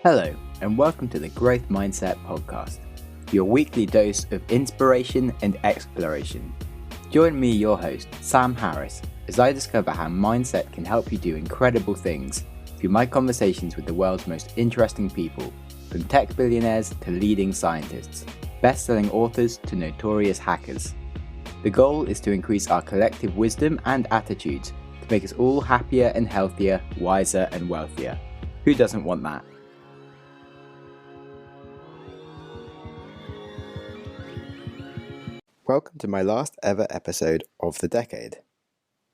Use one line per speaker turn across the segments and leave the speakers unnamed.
Hello, and welcome to the Growth Mindset Podcast, your weekly dose of inspiration and exploration. Join me, your host, Sam Harris, as I discover how mindset can help you do incredible things through my conversations with the world's most interesting people, from tech billionaires to leading scientists, best-selling authors to notorious hackers. The goal is to increase our collective wisdom and attitudes to make us all happier and healthier, wiser and wealthier. Who doesn't want that? Welcome to my last ever episode of the decade.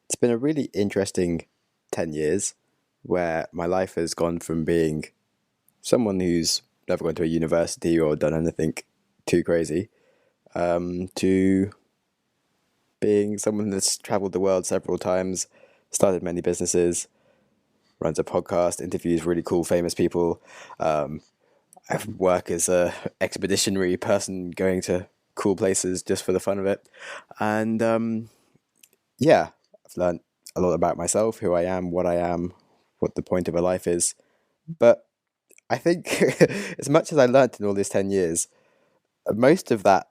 It's been a really interesting 10 years where my life has gone from being someone who's never gone to a university or done anything too crazy to being someone that's traveled the world several times, started many businesses, runs a podcast, interviews really cool famous people. I work as a expeditionary person going to cool places just for the fun of it. And I've learned a lot about myself, who I am, what the point of a life is. But I think as much as I learned in all these 10 years, most of that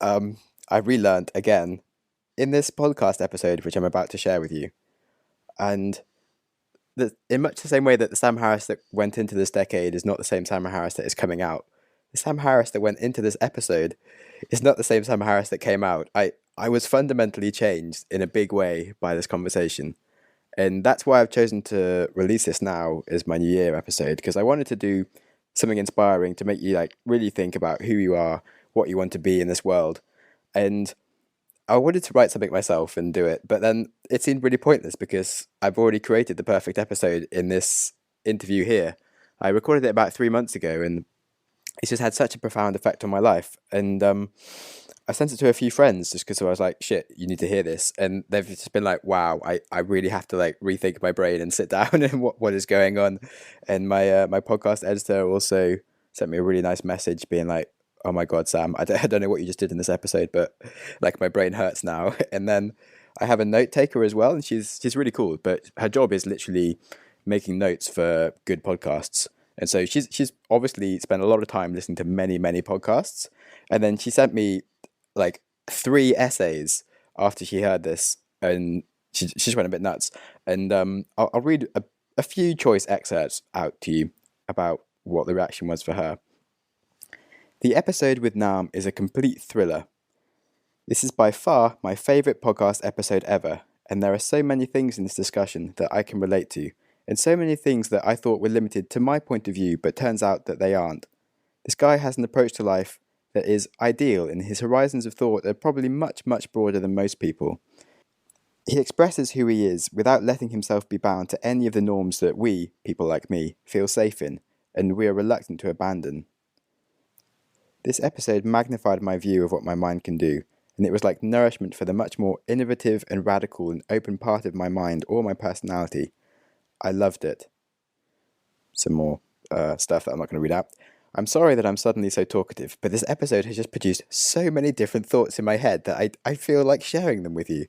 I relearned again in this podcast episode, which I'm about to share with you. And in much the same way that the Sam Harris that went into this decade is not the same Sam Harris that is coming out, the Sam Harris that went into this episode is not the same Sam Harris that came out. I was fundamentally changed in a big way by this conversation. And that's why I've chosen to release this now as my New Year episode, because I wanted to do something inspiring to make you really think about who you are, what you want to be in this world. And I wanted to write something myself and do it, but then it seemed really pointless because I've already created the perfect episode in this interview here. I recorded it about 3 months ago, and it's just had such a profound effect on my life. And I sent it to a few friends just because I was like, shit, you need to hear this. And they've just been like, wow, I really have to rethink my brain and sit down and what is going on. And my podcast editor also sent me a really nice message being like, oh my God, Sam, I don't know what you just did in this episode, but my brain hurts now. And then I have a note taker as well, and she's really cool, but her job is literally making notes for good podcasts. And so she's obviously spent a lot of time listening to many, many podcasts. And then she sent me 3 essays after she heard this, and she just went a bit nuts. And I'll read a few choice excerpts out to you about what the reaction was for her. The episode with Noam is a complete thriller. This is by far my favourite podcast episode ever, and there are so many things in this discussion that I can relate to, and so many things that I thought were limited to my point of view, but turns out that they aren't. This guy has an approach to life that is ideal, and his horizons of thought are probably much, much broader than most people. He expresses who he is without letting himself be bound to any of the norms that we, people like me, feel safe in, and we are reluctant to abandon. This episode magnified my view of what my mind can do, and it was like nourishment for the much more innovative and radical and open part of my mind or my personality. I loved it. Some more stuff that I'm not going to read out. I'm sorry that I'm suddenly so talkative, but this episode has just produced so many different thoughts in my head that I feel like sharing them with you.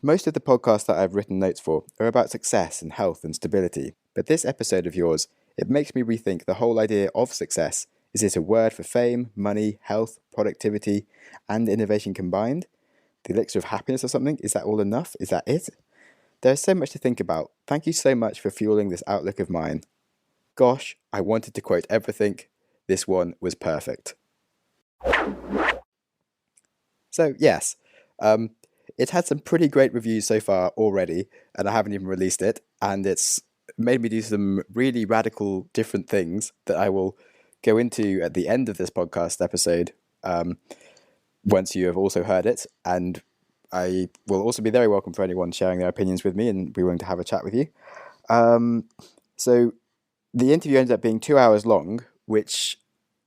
Most of the podcasts that I've written notes for are about success and health and stability, but this episode of yours, it makes me rethink the whole idea of success. Is it a word for fame, money, health, productivity, and innovation combined? The elixir of happiness or something? Is that all enough? Is that it? There's so much to think about. Thank you so much for fueling this outlook of mine. Gosh, I wanted to quote everything. This one was perfect. So yes, it's had some pretty great reviews so far already, and I haven't even released it, and it's made me do some really radical different things that I will go into at the end of this podcast episode once you have also heard it, and I will also be very welcome for anyone sharing their opinions with me and be willing to have a chat with you. So the interview ended up being 2 hours long, which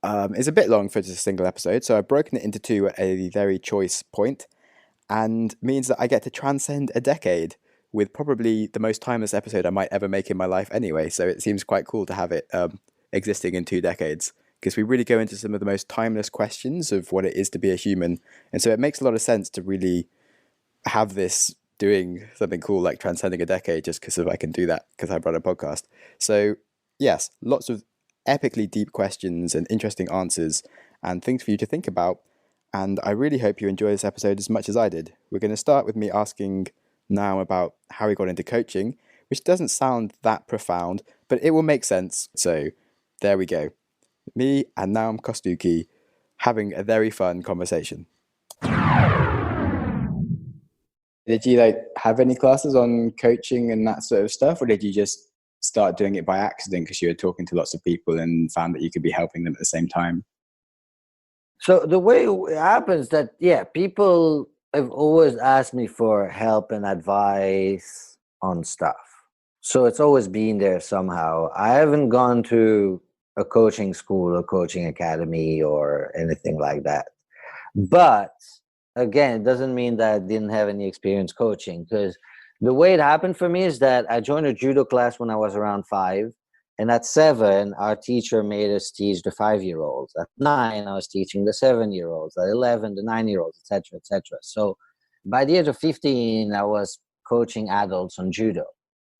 is a bit long for just a single episode, so I've broken it into 2 at a very choice point, and means that I get to transcend a decade with probably the most timeless episode I might ever make in my life anyway, so it seems quite cool to have it existing in 2 decades, because we really go into some of the most timeless questions of what it is to be a human. And so it makes a lot of sense to really have this doing something cool like transcending a decade, just because I can do that because I run a podcast. So yes, lots of epically deep questions and interesting answers and things for you to think about. And I really hope you enjoy this episode as much as I did. We're going to start with me asking Noam about how he got into coaching, which doesn't sound that profound, but it will make sense. So there we go. Me and Noam Kostuki having a very fun conversation. Did you have any classes on coaching and that sort of stuff, or did you just start doing it by accident because you were talking to lots of people and found that you could be helping them at the same time?
So the way it happens that, people have always asked me for help and advice on stuff. So it's always been there somehow. I haven't gone to a coaching school or coaching academy or anything like that. But again, it doesn't mean that I didn't have any experience coaching, because the way it happened for me is that I joined a judo class when I was around 5. And at 7, our teacher made us teach the 5-year-olds. At 9, I was teaching the 7-year-olds. At 11, the 9-year-olds, etc., etc. So by the age of 15, I was coaching adults on judo.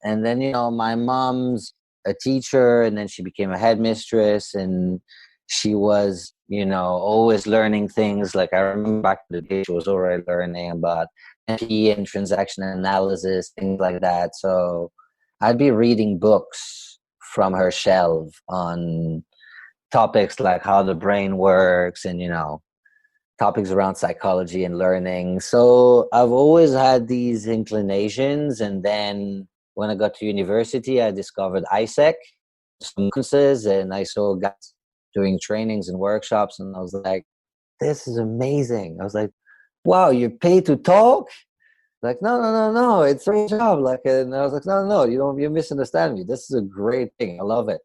And then, my mom's a teacher, and then she became a headmistress, and she was, always learning things. Like, I remember back in the day, she was already learning about NP and transaction analysis, things like that. So I'd be reading books from her shelf on topics like how the brain works and, topics around psychology and learning. So I've always had these inclinations. And then when I got to university, I discovered ISEC, some courses, and I saw guys doing trainings and workshops. And I was like, this is amazing. I was like, wow, you're paid to talk? Like, no, it's a great job. And I was like, no, you misunderstand me. This is a great thing. I love it.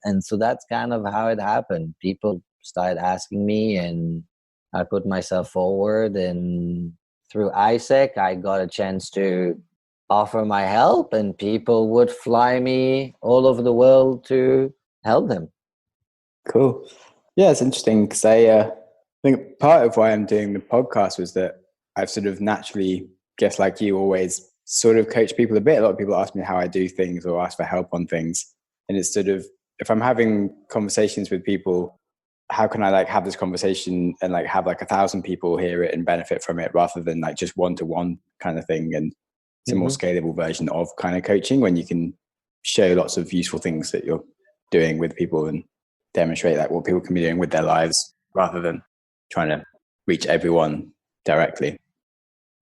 And so that's kind of how it happened. People started asking me, and I put myself forward. And through ISEC, I got a chance to offer my help, and people would fly me all over the world to help them.
Cool. Yeah, it's interesting because I think part of why I'm doing the podcast was that I've sort of naturally, guess like you, always sort of coach people a bit. A lot of people ask me how I do things or ask for help on things. And it's sort of, if I'm having conversations with people, how can I have this conversation and have 1,000 people hear it and benefit from it, rather than just one-to-one kind of thing? And it's a more scalable version of kind of coaching, when you can show lots of useful things that you're doing with people and demonstrate what people can be doing with their lives, rather than trying to reach everyone directly.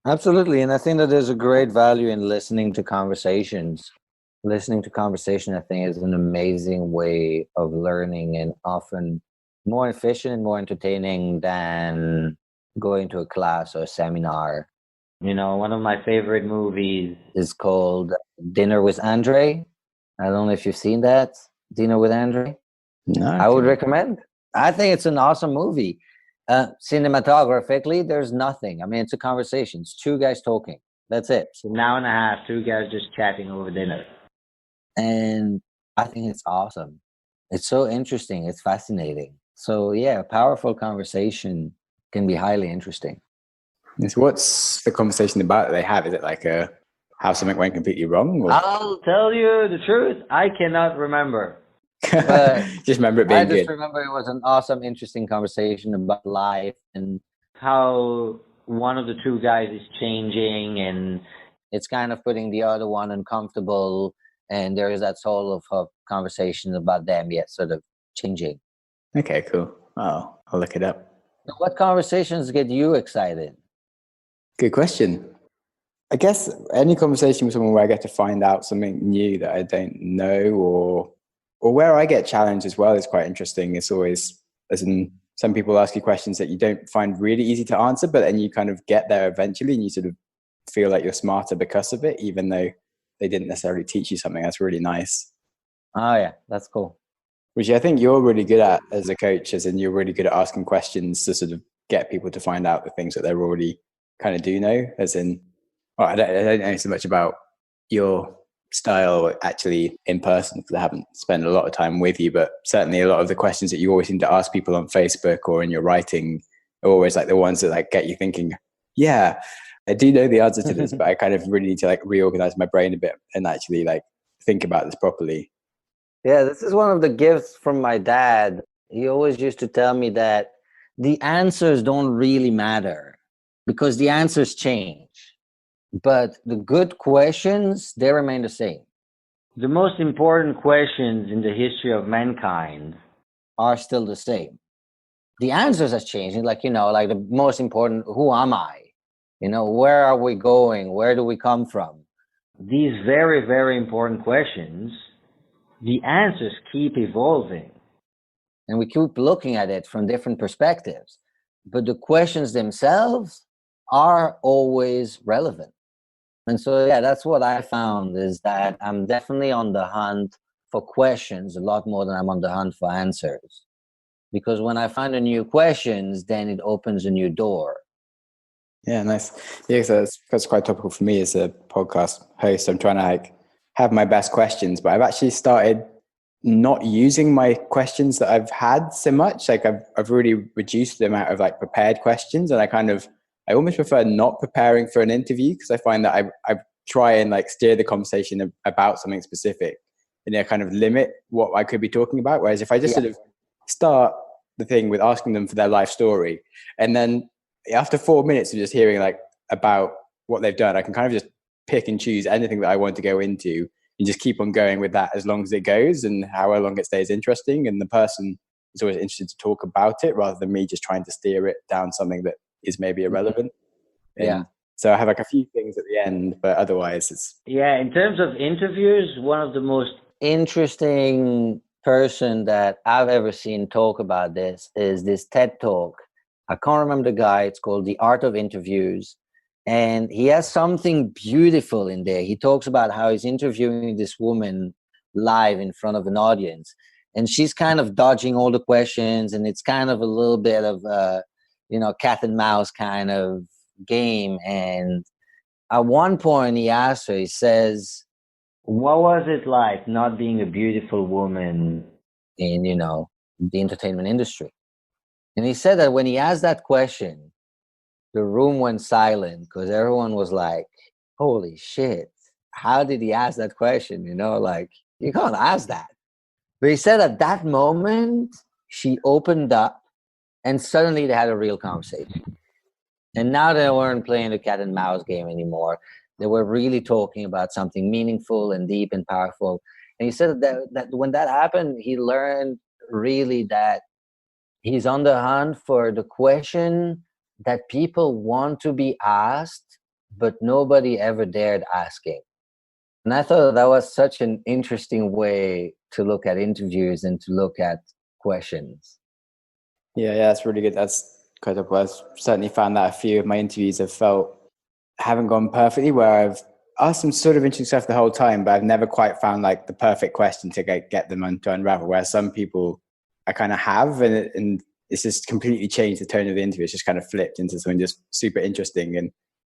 Absolutely. And I think that there's a great value in listening to conversations. Listening to conversation, I think, is an amazing way of learning, and often more efficient and more entertaining than going to a class or a seminar. One of my favorite movies is called Dinner with Andre. I don't know if you've seen that, Dinner with Andre.
No,
I would recommend. I think it's an awesome movie. Cinematographically, there's nothing. I mean, it's a conversation. It's 2 guys talking. That's it. It's an hour and a half, 2 guys just chatting over dinner. And I think it's awesome. It's so interesting. It's fascinating. So yeah, a powerful conversation can be highly interesting.
So what's the conversation about that they have? Is it how something went completely wrong? Or?
I'll tell you the truth. I cannot remember.
But just remember it being good.
I just remember it was an awesome, interesting conversation about life and how one of the 2 guys is changing, and it's kind of putting the other one uncomfortable. And there is that sort of conversation about them, yet sort of changing.
Okay, cool. Oh, I'll look it up.
What conversations get you excited?
Good question. I guess any conversation with someone where I get to find out something new that I don't know, or where I get challenged as well, is quite interesting. It's always, as in, some people ask you questions that you don't find really easy to answer, but then you kind of get there eventually, and you sort of feel like you're smarter because of it, even though they didn't necessarily teach you something. That's really nice.
Oh yeah, that's cool.
Which I think you're really good at as a coach, as in you're really good at asking questions to sort of get people to find out the things that they already kind of do know. As in, well, I don't know so much about your style actually in person, because I haven't spent a lot of time with you, but certainly a lot of the questions that you always seem to ask people on Facebook or in your writing are always the ones that get you thinking, yeah, I do know the answer to this, but I kind of really need to reorganize my brain a bit and actually think about this properly.
Yeah, this is one of the gifts from my dad. He always used to tell me that the answers don't really matter because the answers change. But the good questions, they remain the same. The most important questions in the history of mankind are still the same. The answers are changing, like, like the most important, who am I? Where are we going? Where do we come from? These very, very important questions, the answers keep evolving. And we keep looking at it from different perspectives. But the questions themselves are always relevant. And so, yeah, that's what I found, is that I'm definitely on the hunt for questions a lot more than I'm on the hunt for answers. Because when I find a new questions, then it opens a new door.
Yeah, nice. Yeah, so that's quite topical for me as a podcast host. I'm trying to have my best questions, but I've actually started not using my questions that I've had so much. Like I've really reduced the amount of prepared questions, and I almost prefer not preparing for an interview, because I find that I try and steer the conversation about something specific, and kind of limit what I could be talking about. Whereas if I just sort of start the thing with asking them for their life story, and then after 4 minutes of just hearing about what they've done, I can kind of just pick and choose anything that I want to go into and just keep on going with that as long as it goes and however long it stays interesting. And the person is always interested to talk about it rather than me just trying to steer it down something that is maybe irrelevant. And so I have a few things at the end, but otherwise it's... Yeah, in terms of interviews, one of the most interesting person that I've ever seen talk about this is this TED Talk. I can't remember the guy. It's called The Art of Interviews. And he has something beautiful in there. He talks about how he's interviewing this woman live in front of an audience. And she's kind of dodging all the questions. And it's kind of a little bit of a, cat and mouse kind of game. And at one point he asks her, he says, what was it like not being a beautiful woman in, the entertainment industry? And he said that when he asked that question, the room went silent because everyone was like, holy shit, how did he ask that question? You can't ask that. But he said at that moment, she opened up and suddenly they had a real conversation. And now they weren't playing the cat and mouse game anymore. They were really talking about something meaningful and deep and powerful. And he said that when that happened, he learned really that he's on the hunt for the question that people want to be asked, but nobody ever dared asking. And I thought that was such an interesting way to look at interviews and to look at questions. Yeah, that's really good. That's quite a I've certainly found that a few of my interviews haven't gone perfectly, where I've asked some sort of interesting stuff the whole time, but I've never quite found the perfect question to get them to unravel. Whereas some people I kind of have, and it's just completely changed the tone of the interview. It's just kind of flipped into something just super interesting and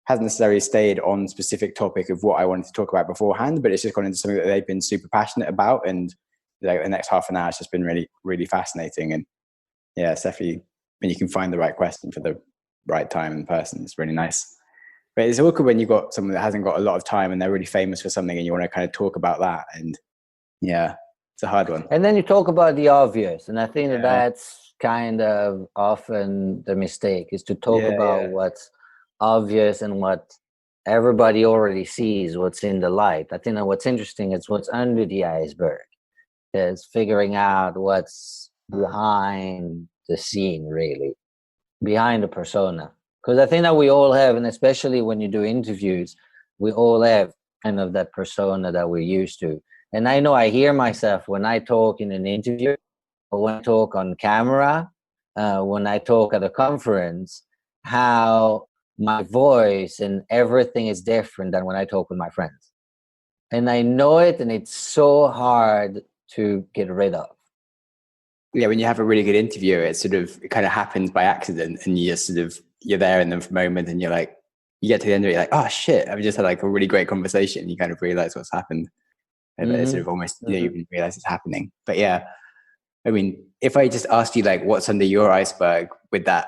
hasn't necessarily stayed on specific topic of what I wanted to talk about beforehand, but it's just gone into something that they've been super passionate about. And the next half an hour has just been really, really fascinating. And yeah, it's definitely when you can find the right question for the right time and person, it's really nice. But it's awkward when you've got someone that hasn't got a lot of time and they're really famous for something and you want to kind of talk about that. And yeah, it's a hard one. And then you talk about the obvious. And I think that's kind of often the mistake, is to talk about what's obvious and what everybody already sees, what's in the light. I think that what's interesting is what's under the iceberg. Is figuring out what's behind the scene, really, behind the persona. Because I think that we all have, and especially when you do interviews, we all have kind of that persona that we're used to. And I know I hear myself when I talk in an interview, or when I talk on camera, when I talk at a conference, how my voice and everything is different than when I talk with my friends. And I know it, and it's so hard to get rid of. Yeah, when you have a really good interview, it kind of happens by accident, and you're there in the moment, and you get to the end of it, you're like, oh shit, I've just had a really great conversation. You kind of realize what's happened. And it's sort of almost, you even realize it's happening. But yeah, I mean, if I just asked you what's under your iceberg, would that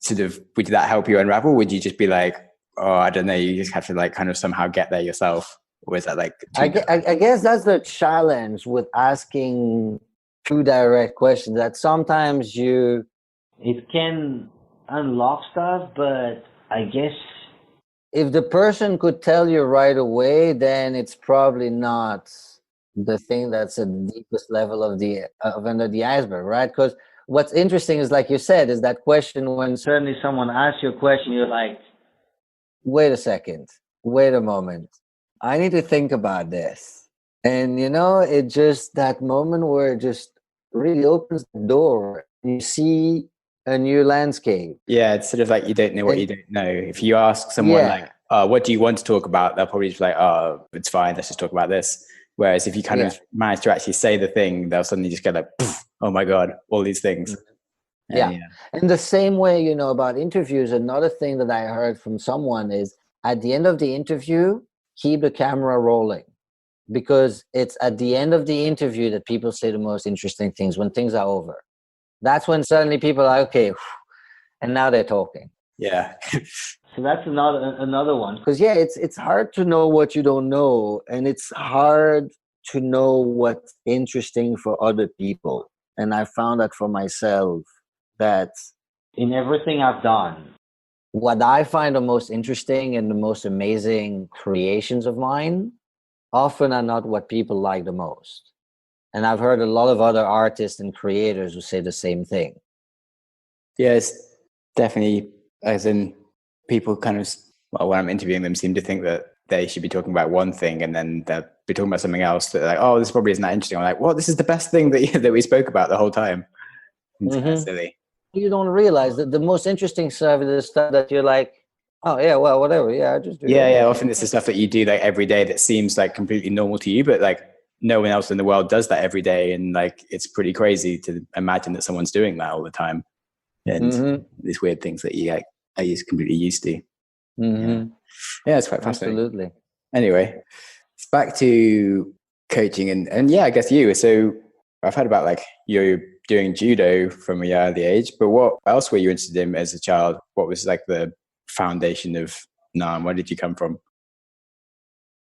help you unravel? Would you just be like, oh, I don't know, you just have to kind of somehow get there yourself? Or is that like too direct?
I guess that's the challenge with asking too direct questions, that sometimes it can unlock stuff, but I guess if the person could tell you right away, then it's probably not the thing that's at the deepest level of under the iceberg, right? Because what's interesting is, like you said, is that question when suddenly someone asks you a question, you're like, wait a second, wait a moment, I need to think about this. And it just, that moment where it just really opens the door, you see a new landscape.
Yeah, it's sort of like you don't know what you
And
don't know. If you ask someone like,
yeah,
what do you want to talk about? They'll probably just be like, oh, it's fine. Let's just talk about this. Whereas if you kind
yeah.
of manage to actually say the thing, they'll suddenly just go like, oh my God, all these things. And
Yeah.
yeah.
In the same way, about interviews, another thing that I heard from someone is, at the end of the interview, keep the camera rolling, because it's at the end of the interview that people say the most interesting things, when things are over. That's when suddenly people are okay, and now they're talking.
Yeah.
So that's another one. Because yeah, it's hard to know what you don't know, and it's hard to know what's interesting for other people. And I found that for myself, that in everything I've done, what I find the most interesting and the most amazing creations of mine often are not what people like the most. And I've heard a lot of other artists and creators who say the same thing.
Yeah, it's definitely, as in people kind of, well, when I'm interviewing them, seem to think that they should be talking about one thing and then they'll be talking about something else that, like, oh, this probably isn't that interesting. I'm like, well, this is the best thing that we spoke about the whole time. It's kind of silly.
You don't realize that the most interesting stuff is the stuff that you're like, oh yeah, well, whatever, yeah, I just do
Yeah,
that.
yeah. Often it's the stuff that you do like every day that seems like completely normal to you, but like no one else in the world does that every day, and like it's pretty crazy to imagine that someone's doing that all the time. And these weird things that you like are just completely used to. Yeah, yeah, it's quite fascinating.
Absolutely.
Anyway, it's back to coaching and yeah, I guess you. So I've heard about like you doing judo from a early age, but what else were you interested in as a child? What was like the foundation of Noam? Where did you come from?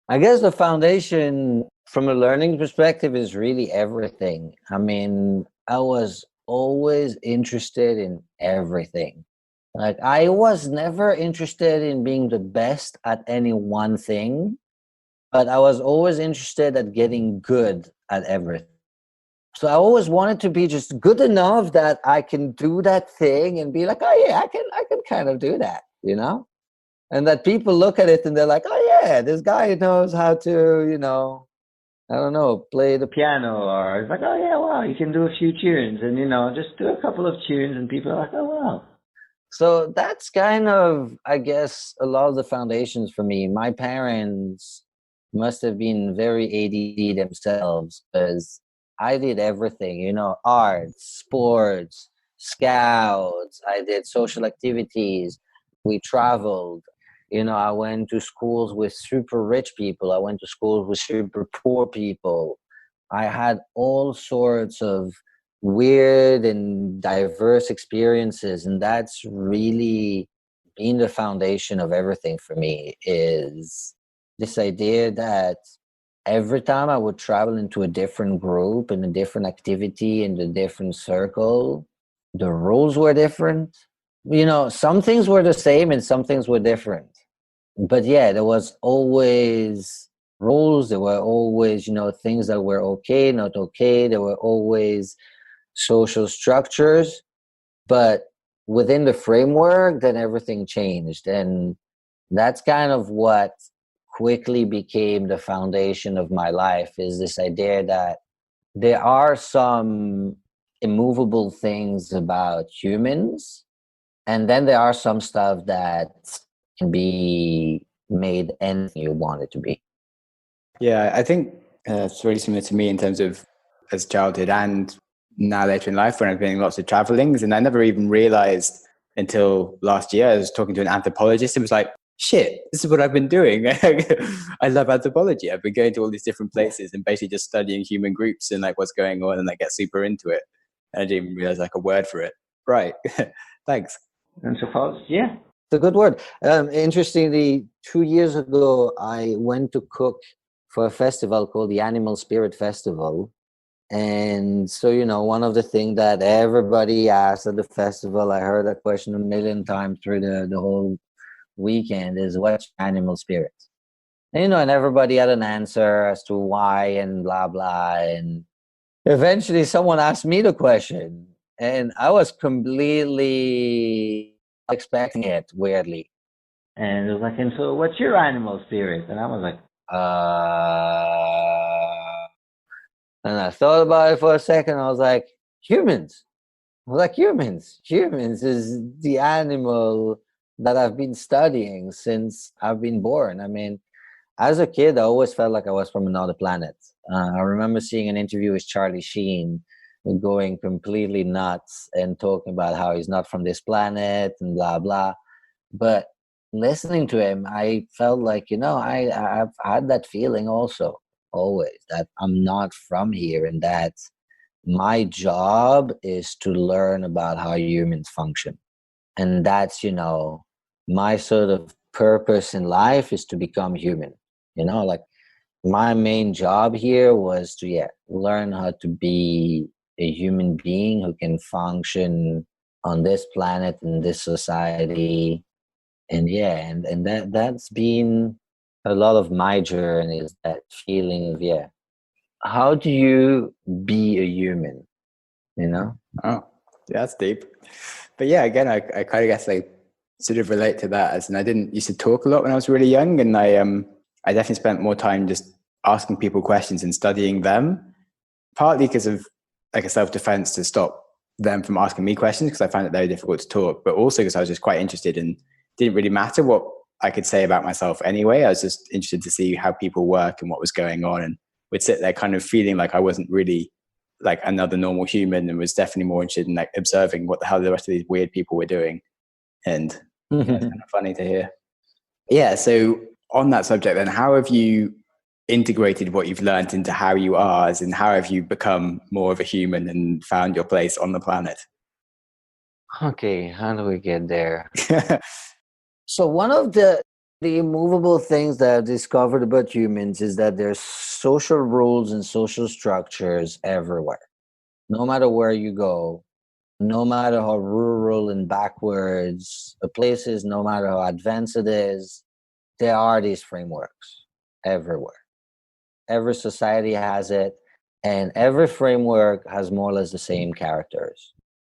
I guess the foundation from a learning perspective is really everything. I mean, I was always interested in everything. Like, I was never interested in being the best at any one thing, but I was always interested at getting good at everything. So I always wanted to be just good enough that I can do that thing and be like, oh yeah, I can kind of do that, and that people look at it and they're like, oh yeah, this guy knows how to, I don't know, play the piano, or it's like, oh yeah, wow, you can do a few tunes, and just do a couple of tunes, and people are like, oh wow. So that's kind of, I guess, a lot of the foundations for me. My parents must have been very ADD themselves, because I did everything, arts, sports, scouts, I did social activities, we traveled. I went to schools with super rich people, I went to schools with super poor people. I had all sorts of weird and diverse experiences, and that's really been the foundation of everything for me, is this idea that every time I would travel into a different group and a different activity and a different circle, the rules were different. Some things were the same and some things were different, but yeah, there was always rules, there were always things that were okay, not okay, there were always social structures, but within the framework, then everything changed. And that's kind of what quickly became the foundation of my life, is this idea that there are some immovable things about humans, and then there are some stuff that can be made anything you want it to be.
Yeah, I think it's really similar to me in terms of as childhood and now later in life when I've been doing lots of travelings, and I never even realized until last year I was talking to an anthropologist and was like, shit, this is what I've been doing. I love anthropology. I've been going to all these different places and basically just studying human groups and like what's going on, and I get super into it. And I didn't even realize like a word for it. Right. Thanks.
Anthropologist, yeah. It's a good word. Interestingly, 2 years ago, I went to cook for a festival called the Animal Spirit Festival. And so, one of the things that everybody asked at the festival, I heard that question a million times through the whole weekend, is what's your animal spirit? And everybody had an answer as to why and blah, blah. And eventually someone asked me the question, and I was completely expecting it, weirdly. And it was like, and so what's your animal spirit? And I was like, and I thought about it for a second. I was like, humans. I was like, humans. Humans is the animal that I've been studying since I've been born. I mean, as a kid, I always felt like I was from another planet. I remember seeing an interview with Charlie Sheen going completely nuts and talking about how he's not from this planet and blah, blah. But listening to him, I felt like, I've had that feeling also, always, that I'm not from here and that my job is to learn about how humans function. And that's, my sort of purpose in life is to become human. Like my main job here was to, learn how to be a human being who can function on this planet, in this society. And that's been a lot of my journey, is that feeling of, how do you be a human,
Oh, yeah, that's deep. But yeah, again, I kind of guess I sort of relate to that, as and I didn't used to talk a lot when I was really young, and I definitely spent more time just asking people questions and studying them, partly because of like a self-defense to stop them from asking me questions, because I found it very difficult to talk, but also because I was just quite interested and didn't really matter what I could say about myself anyway. I was just interested to see how people work and what was going on, and would sit there kind of feeling like I wasn't really like another normal human, and was definitely more interested in like observing what the hell the rest of these weird people were doing. And yeah, it's kind of funny to hear. Yeah. So on that subject, then, how have you integrated what you've learned into how you are, as in how have you become more of a human and found your place on the planet?
Okay, how do we get there? So one of the immovable things that I've discovered about humans is that there's social rules and social structures everywhere. No matter where you go, no matter how rural and backwards a place is, no matter how advanced it is, there are these frameworks everywhere. Every society has it, and every framework has more or less the same characters.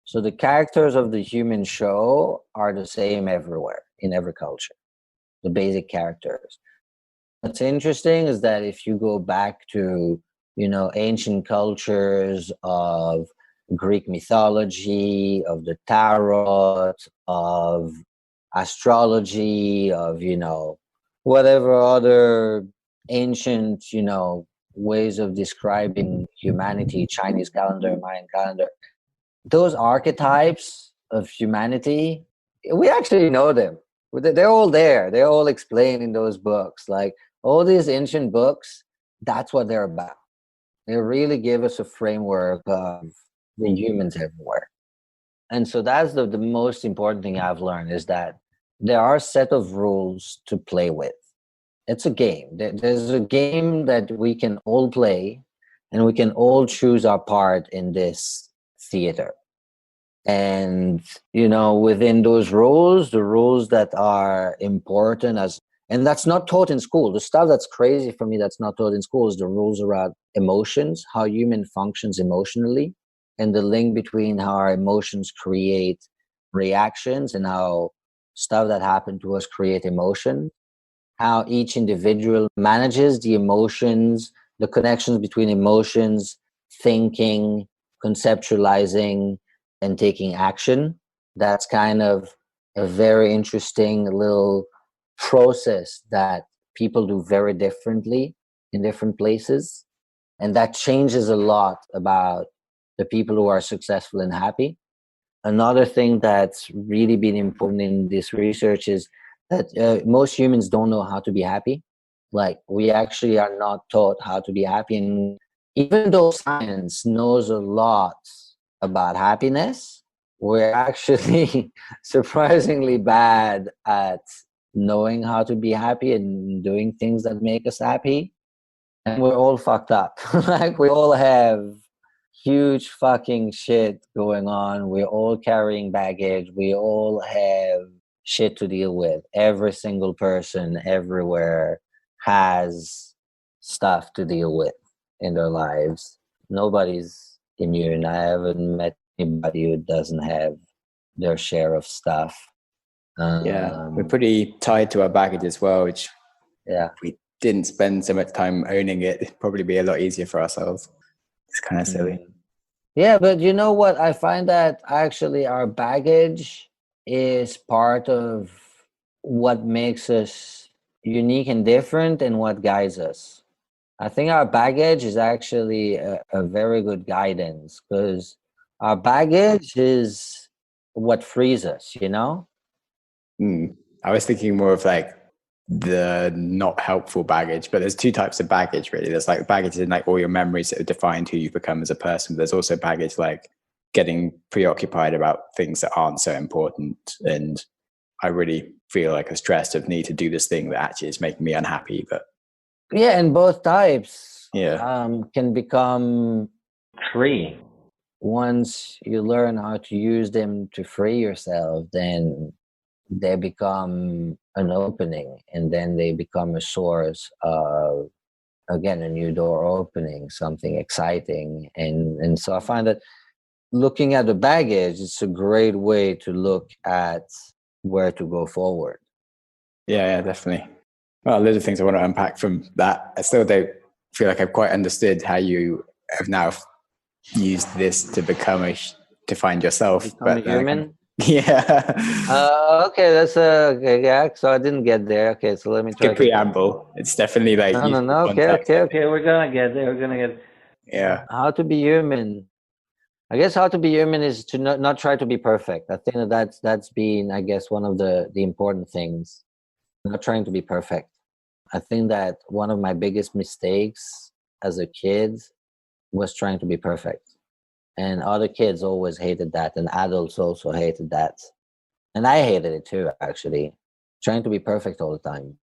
So the characters of the human show are the same everywhere, in every culture, the basic characters. What's interesting is that if you go back to, ancient cultures of Greek mythology, of the tarot, of astrology, of, whatever other ancient, ways of describing humanity, Chinese calendar, Mayan calendar, those archetypes of humanity, we actually know them. They're all there. They're all explained in those books. Like all these ancient books, that's what they're about. They really give us a framework of the humans everywhere. And so that's the most important thing I've learned, is that there are a set of rules to play with. It's a game. There's a game that we can all play, and we can all choose our part in this theater. And within those rules, the rules that are important, and that's not taught in school. The stuff that's crazy for me that's not taught in school is the rules around emotions, how human functions emotionally, and the link between how our emotions create reactions, and how stuff that happen to us create emotion, how each individual manages the emotions, the connections between emotions, thinking, conceptualizing, and taking action. That's kind of a very interesting little process that people do very differently in different places. And that changes a lot about the people who are successful and happy. Another thing that's really been important in this research is that most humans don't know how to be happy. Like, we actually are not taught how to be happy. And even though science knows a lot about happiness, we're actually surprisingly bad at knowing how to be happy and doing things that make us happy. and we're all fucked up. Like we all have huge fucking shit going on. We're all carrying baggage. We all have shit to deal with. Every single person everywhere has stuff to deal with in their lives. Nobody's immune. I haven't met anybody who doesn't have their share of stuff.
Yeah, we're pretty tied to our baggage as well, which
Yeah.
if we didn't spend so much time owning it, it'd probably be a lot easier for ourselves. It's kind of silly.
Yeah, but you know what? I find that actually our baggage is part of what makes us unique and different and what guides us. I think our baggage is actually a very good guidance because our baggage is what frees us, you know?
I was thinking more of like the not helpful baggage, but there's two types of baggage really. There's like baggage in like all your memories that have defined who you've become as a person. There's also baggage like getting preoccupied about things that aren't so important. And I really feel like a stress of need to do this thing that actually is making me unhappy. But
Yeah, and both types
yeah,
can become free. Once you learn how to use them to free yourself, then they become an opening, and then they become a source of, again, a new door opening, something exciting. And so I find that looking at the baggage, it's a great way to look at where to go forward.
yeah, definitely. Well, loads of things I want to unpack from that. I still don't feel like I've quite understood how you have now used this to to find yourself.
Become a
But
human.
yeah,
Okay, that's okay, yeah. So I didn't get there. Okay, so let me try
good
to.
preamble. It's definitely like
No, no,
useful
no. Okay,
context.
okay, okay. We're gonna get there. We're gonna get.
Yeah,
How to be human. I guess how to be human is to not try to be perfect. I think that that's been, I guess, one of the important things. Not trying to be perfect. I think that one of my biggest mistakes as a kid was trying to be perfect. And other kids always hated that, and adults also hated that. And I hated it too, actually. Trying to be perfect all the time.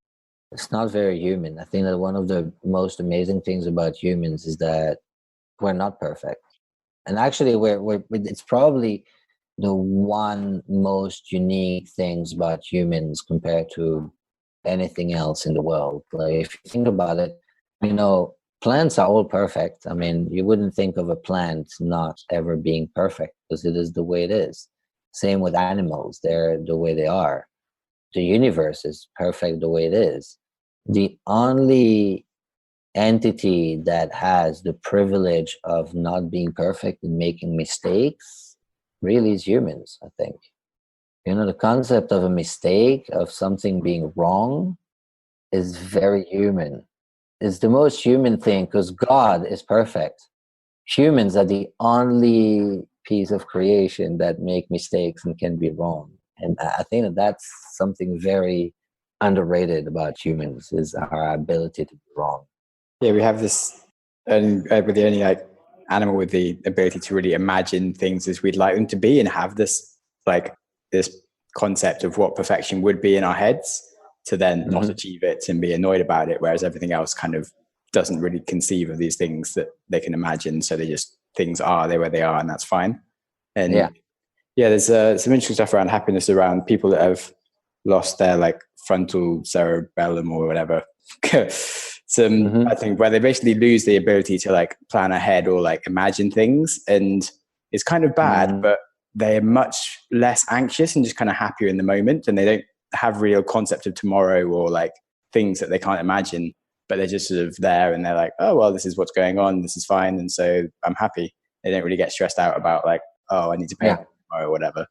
It's not very human. I think that one of the most amazing things about humans is that we're not perfect. And actually, it's probably the one most unique things about humans compared to anything else in the world. Like if you think about it, you know, plants are all perfect. I mean, you wouldn't think of a plant not ever being perfect because it is the way it is. Same with animals, they're the way they are. The universe is perfect the way it is. The only entity that has the privilege of not being perfect and making mistakes really is humans, I think. You know, the concept of a mistake, of something being wrong, is very human. It's the most human thing because God is perfect. Humans are the only piece of creation that make mistakes and can be wrong. And I think that that's something very underrated about humans is our ability to be wrong.
yeah. We have this, and we're the only like animal with the ability to really imagine things as we'd like them to be, and have like this concept of what perfection would be in our heads, to then not achieve it and be annoyed about it. Whereas everything else kind of doesn't really conceive of these things that they can imagine, so they just things are they where they are, and that's fine.
Yeah.
And yeah, there's some interesting stuff around happiness around people that have lost their like frontal cerebellum or whatever. I think where they basically lose the ability to like plan ahead or like imagine things, and it's kind of bad, but they're much less anxious and just kind of happier in the moment, and they don't have real concept of tomorrow or like things that they can't imagine, but they're just sort of there and they're like, oh well, this is what's going on, this is fine, and so I'm happy. They don't really get stressed out about like, oh, I need to pay
Yeah.
or whatever.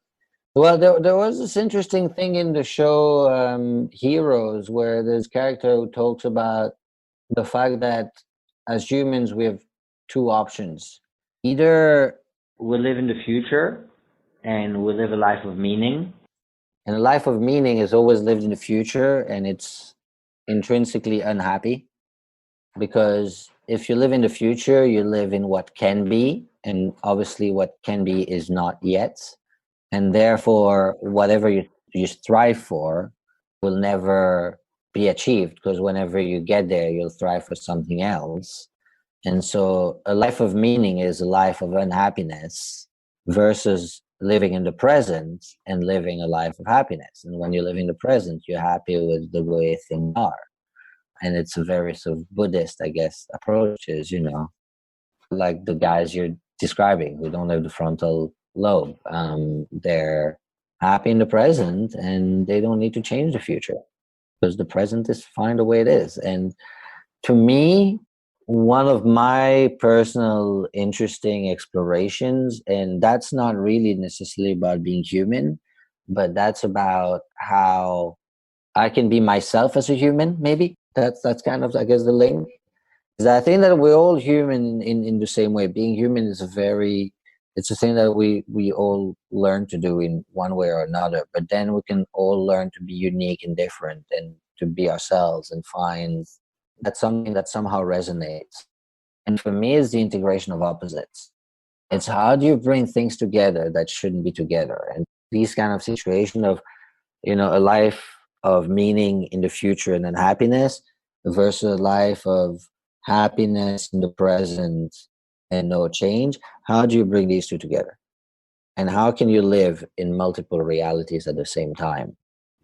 Well, there was this interesting thing in the show Heroes where there's a character who talks about the fact that as humans we have two options. Either we live in the future and we live a life of meaning. And a life of meaning is always lived in the future and it's intrinsically unhappy because if you live in the future, you live in what can be. And obviously, what can be is not yet. And therefore, whatever you strive for will never be achieved, because whenever you get there, you'll thrive for something else. And so a life of meaning is a life of unhappiness versus living in the present and living a life of happiness. And when you live in the present, you're happy with the way things are. And it's a very sort of Buddhist, I guess, approaches, like the guys you're describing who don't have the frontal lobe. They're happy in the present and they don't need to change the future because the present is fine the way it is. And to me, one of my personal interesting explorations, and that's not really necessarily about being human, but that's about how I can be myself as a human, maybe. That's kind of, I guess, the link. Is I think that we're all human in the same way. Being human is it's a thing that we all learn to do in one way or another, but then we can all learn to be unique and different and to be ourselves and find that's something that somehow resonates. And for me, it's the integration of opposites. It's how do you bring things together that shouldn't be together? And these kind of situation of, a life of meaning in the future and then happiness versus a life of happiness in the present and no change. How do you bring these two together? And how can you live in multiple realities at the same time?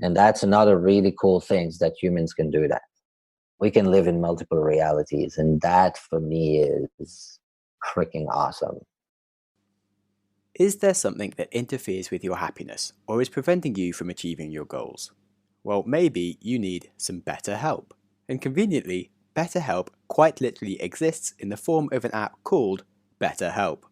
And that's another really cool thing that humans can do that. We can live in multiple realities, and that for me is freaking awesome.
Is there something that interferes with your happiness or is preventing you from achieving your goals? Well, maybe you need some better help. And conveniently, BetterHelp quite literally exists in the form of an app called BetterHelp.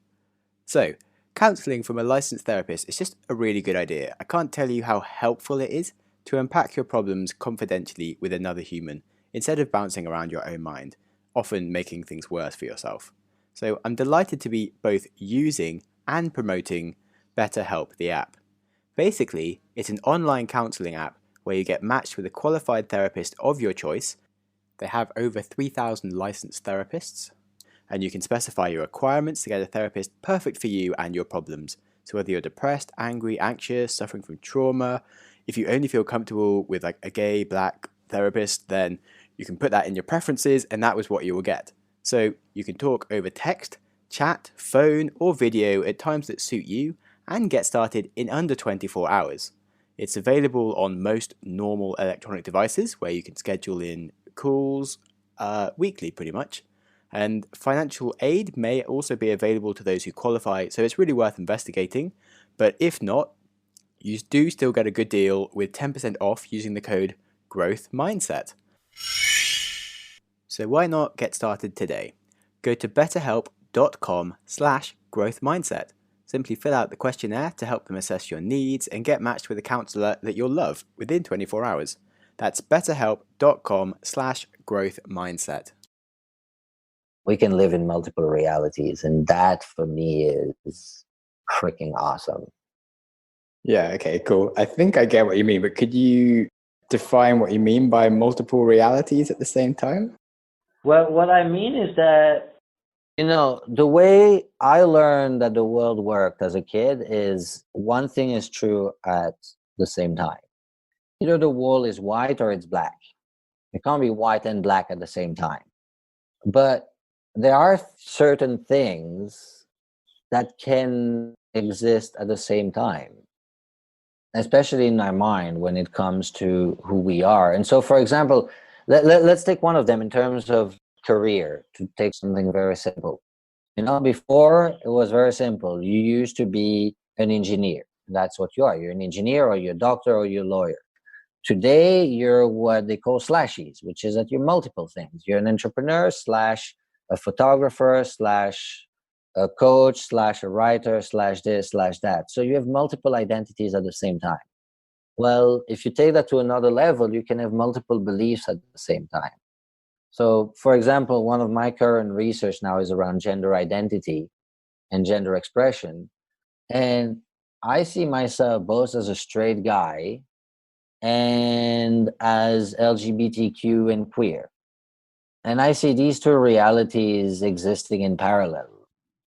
So, counselling from a licensed therapist is just a really good idea. I can't tell you how helpful it is to unpack your problems confidentially with another human instead of bouncing around your own mind, often making things worse for yourself. So I'm delighted to be both using and promoting BetterHelp, the app. Basically, it's an online counselling app where you get matched with a qualified therapist of your choice. They have over 3,000 licensed therapists, and you can specify your requirements to get a therapist perfect for you and your problems. So whether you're depressed, angry, anxious, suffering from trauma, if you only feel comfortable with like a gay, black therapist, then you can put that in your preferences and that was what you will get. So you can talk over text, chat, phone, or video at times that suit you and get started in under 24 hours. It's available on most normal electronic devices where you can schedule in calls weekly pretty much. And financial aid may also be available to those who qualify, so it's really worth investigating. But if not, you do still get a good deal with 10% off using the code Growth Mindset. So why not get started today? Go to betterhelp.com/growthmindset. Simply fill out the questionnaire to help them assess your needs and get matched with a counsellor that you'll love within 24 hours. That's betterhelp.com/growthmindset.
We can live in multiple realities, and that for me is freaking awesome.
Yeah, okay, cool. I think I get what you mean, but could you define what you mean by multiple realities at the same time?
Well, what I mean is that, the way I learned that the world worked as a kid is one thing is true at the same time. Either the wall is white or it's black. It can't be white and black at the same time. But there are certain things that can exist at the same time, especially in our mind when it comes to who we are. And so, for example, let's take one of them in terms of career, to take something very simple. Before it was very simple. You used to be an engineer. That's what you are. You're an engineer or you're a doctor or you're a lawyer. Today, you're what they call slashies, which is that you're multiple things. You're an entrepreneur slash a photographer slash a coach slash a writer slash this slash that. So you have multiple identities at the same time. Well, if you take that to another level, you can have multiple beliefs at the same time. So, for example, one of my current research now is around gender identity and gender expression. And I see myself both as a straight guy and as LGBTQ and queer. And I see these two realities existing in parallel.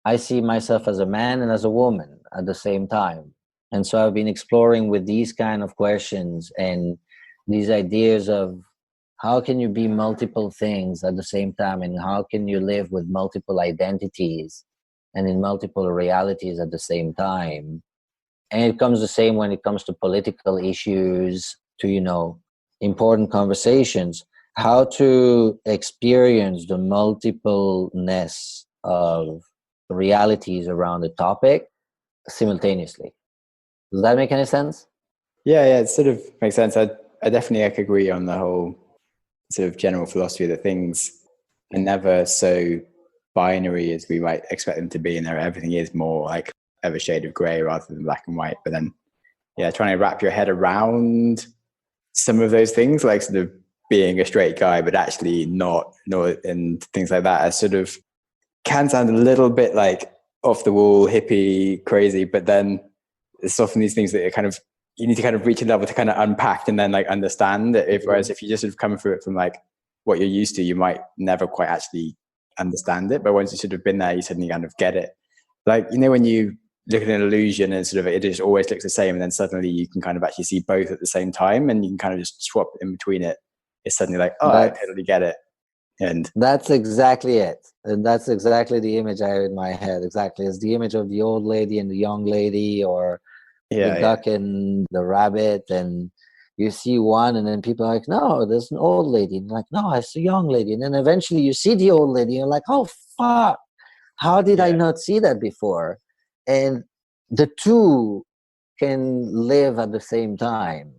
I see myself as a man and as a woman at the same time. And so I've been exploring with these kind of questions and these ideas of how can you be multiple things at the same time, and how can you live with multiple identities and in multiple realities at the same time? And it comes the same when it comes to political issues, to, you know, important conversations, how to experience the multipleness of realities around the topic simultaneously. Does that make any sense?
Yeah, it sort of makes sense. I definitely like agree on the whole sort of general philosophy that things are never so binary as we might expect them to be, and everything is more like of a shade of grey rather than black and white. But then, yeah, trying to wrap your head around some of those things, like sort of being a straight guy, but actually not, and things like that, are sort of can sound a little bit like off the wall, hippie, crazy. But then it's often these things that are kind of, you need to kind of reach a level to kind of unpack and then like understand it. Whereas if you just sort of come through it from like what you're used to, you might never quite actually understand it. But once you sort of been there, you suddenly kind of get it. Like, you know, when you look at an illusion and sort of it just always looks the same, and then suddenly you can kind of actually see both at the same time, and you can kind of just swap in between it. It's suddenly like, oh, I totally get it. And
that's exactly it. And that's exactly the image I have in my head. Exactly. It's the image of the old lady and the young lady, or the duck and the rabbit. And you see one, and then people are like, no, there's an old lady. And you're like, no, it's a young lady. And then eventually you see the old lady, and you're like, oh, fuck. How did I not see that before? And the two can live at the same time.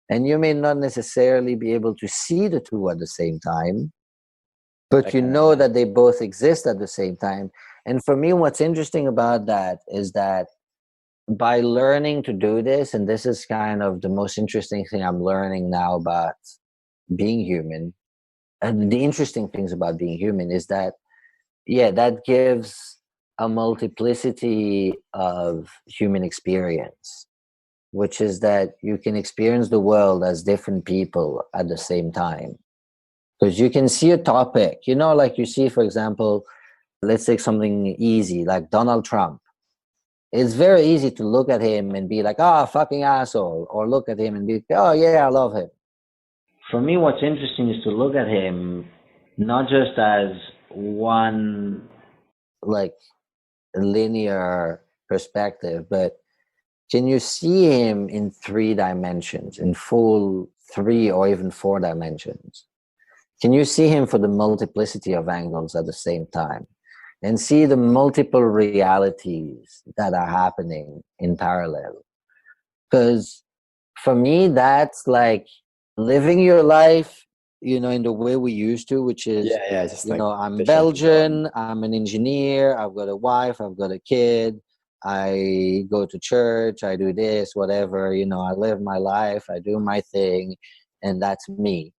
And you may not necessarily be able to see the two at the same time, but you know that they both exist at the same time. And for me, what's interesting about that is that by learning to do this, and this is kind of the most interesting thing I'm learning now about being human, and the interesting things about being human is that, yeah, that gives a multiplicity of human experience, which is that you can experience the world as different people at the same time. Because you can see a topic, you know, like you see, for example, let's take something easy like Donald Trump. It's very easy to look at him and be like, oh, fucking asshole, or look at him and be, oh, yeah, I love him. For me, what's interesting is to look at him not just as one, like, linear perspective, but can you see him in 3 dimensions, in full 3 or even 4 dimensions? Can you see him for the multiplicity of angles at the same time, and see the multiple realities that are happening in parallel? Because for me, that's like living your life, you know, in the way we used to, which is,
just
you
like
know, I'm Belgian, I'm an engineer, I've got a wife, I've got a kid, I go to church, I do this, whatever, you know, I live my life, I do my thing, and that's me.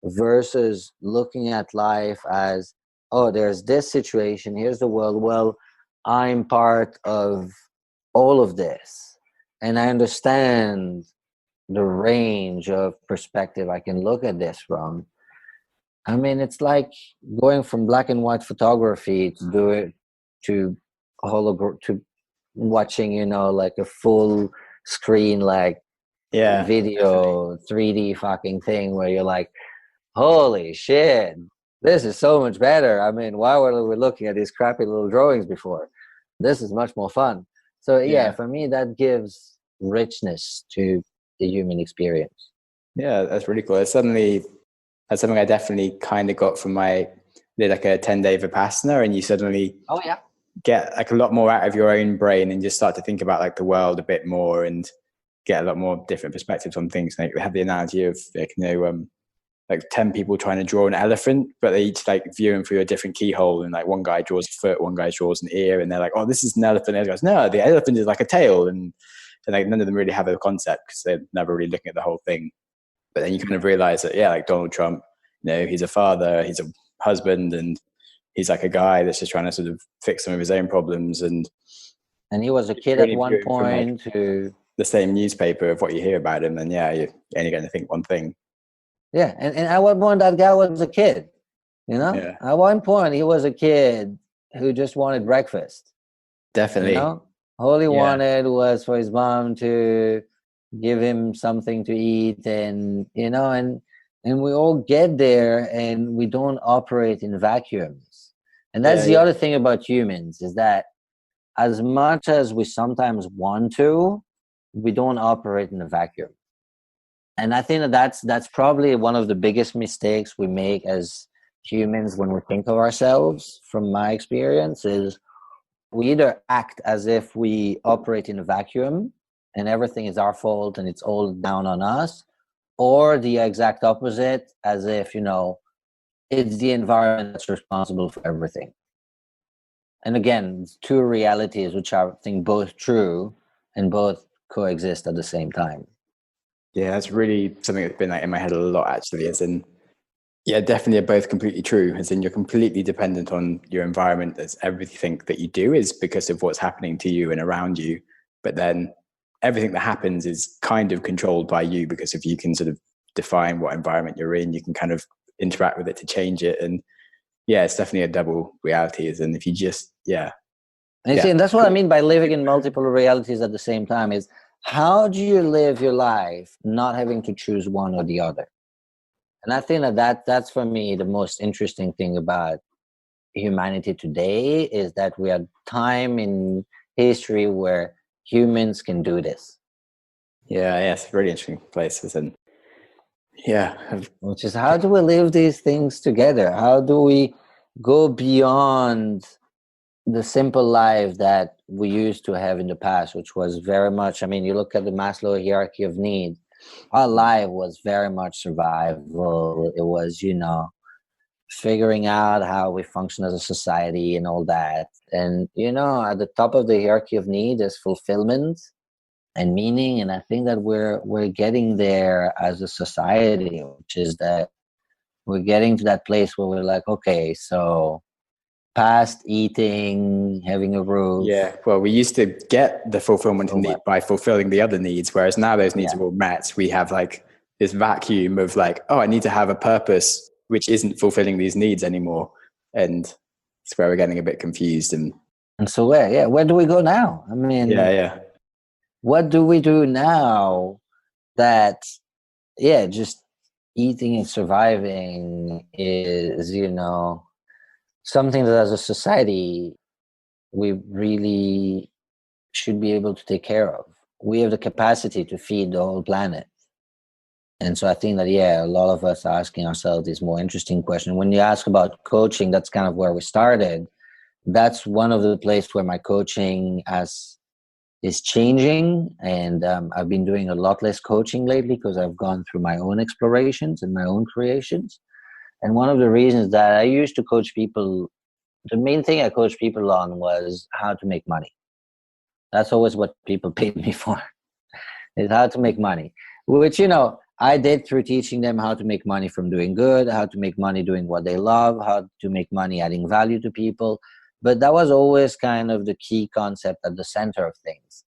Versus looking at life as, oh, there's this situation, here's the world, well, I'm part of all of this, and I understand the range of perspective I can look at this from. I mean, it's like going from black and white photography to do it to to watching, you know, like a full screen, like video, 3D fucking thing where you're like, holy shit, this is so much better. I mean, why were we looking at these crappy little drawings before? This is much more fun. So yeah, for me, that gives richness to the human experience.
Yeah, that's really cool. It's suddenly, that's something I definitely kind of got from did like a 10-day Vipassana, and you suddenly get like a lot more out of your own brain and just start to think about like the world a bit more and get a lot more different perspectives on things. Like we have the analogy of like, you know, like 10 people trying to draw an elephant, but they each like viewing through a different keyhole, and like one guy draws a foot, one guy draws an ear, and they're like, oh, this is an elephant. And the other goes, no, the elephant is like a tail. And like none of them really have a concept because they're never really looking at the whole thing. But then you kind of realize that, like Donald Trump, you know, he's a father, he's a husband, and he's like a guy that's just trying to sort of fix some of his own problems. And
he was a kid at one point
who the same newspaper of what you hear about him, then you're only going to think one thing.
Yeah, and at one point that guy was a kid, you know? Yeah. At one point he was a kid who just wanted breakfast.
Definitely.
You know? All he wanted was for his mom to give him something to eat, and, you know, and And we all get there, and we don't operate in vacuums. And that's
Yeah,
the
yeah.
other thing about humans, is that as much as we sometimes want to, we don't operate in a vacuum. And I think that that's probably one of the biggest mistakes we make as humans when we think of ourselves, from my experience, is we either act as if we operate in a vacuum and everything is our fault and it's all down on us, or the exact opposite, as if, it's the environment that's responsible for everything. And again, two realities which are, I think, both true and both coexist at the same time.
Yeah, that's really something that's been like in my head a lot actually, as in, yeah, definitely are both completely true. As in, you're completely dependent on your environment, as everything that you do is because of what's happening to you and around you. But then everything that happens is kind of controlled by you, because if you can sort of define what environment you're in, you can kind of interact with it to change it. And yeah, it's definitely a double reality. As in, if you just, yeah,
And you
yeah,
see, and that's what I mean by living in multiple realities at the same time, is how do you live your life not having to choose one or the other? And I think that's for me the most interesting thing about humanity today, is that we are time in history where humans can do this.
yeah, it's a really interesting place. As in, yeah,
Which is, how do we live these things together? How do we go beyond the simple life that we used to have in the past, which was very much, I mean, you look at the Maslow hierarchy of needs, our life was very much survival. It was, figuring out how we function as a society and all that. And, at the top of the hierarchy of need is fulfillment and meaning. And I think that we're getting there as a society, which is that we're getting to that place where we're like, okay, so past eating, having a roof.
yeah. Well, we used to get the fulfillment
So
need
what?
by fulfilling the other needs, whereas now those needs
Yeah.
are all met. We have like this vacuum of like, oh, I need to have a purpose which isn't fulfilling these needs anymore, and it's where we're getting a bit confused. And
And so where do we go now? I
yeah,
mean,
yeah,
what do we do now that, just eating and surviving is, something that as a society we really should be able to take care of. We have the capacity to feed the whole planet. And so I think that, a lot of us are asking ourselves these more interesting questions. When you ask about coaching, that's kind of where we started. That's one of the places where my coaching is changing. And I've been doing a lot less coaching lately because I've gone through my own explorations and my own creations. And one of the reasons that I used to coach people, the main thing I coached people on was how to make money. That's always what people paid me for, is how to make money, which, I did through teaching them how to make money from doing good, how to make money doing what they love, how to make money adding value to people. But that was always kind of the key concept at the center of things.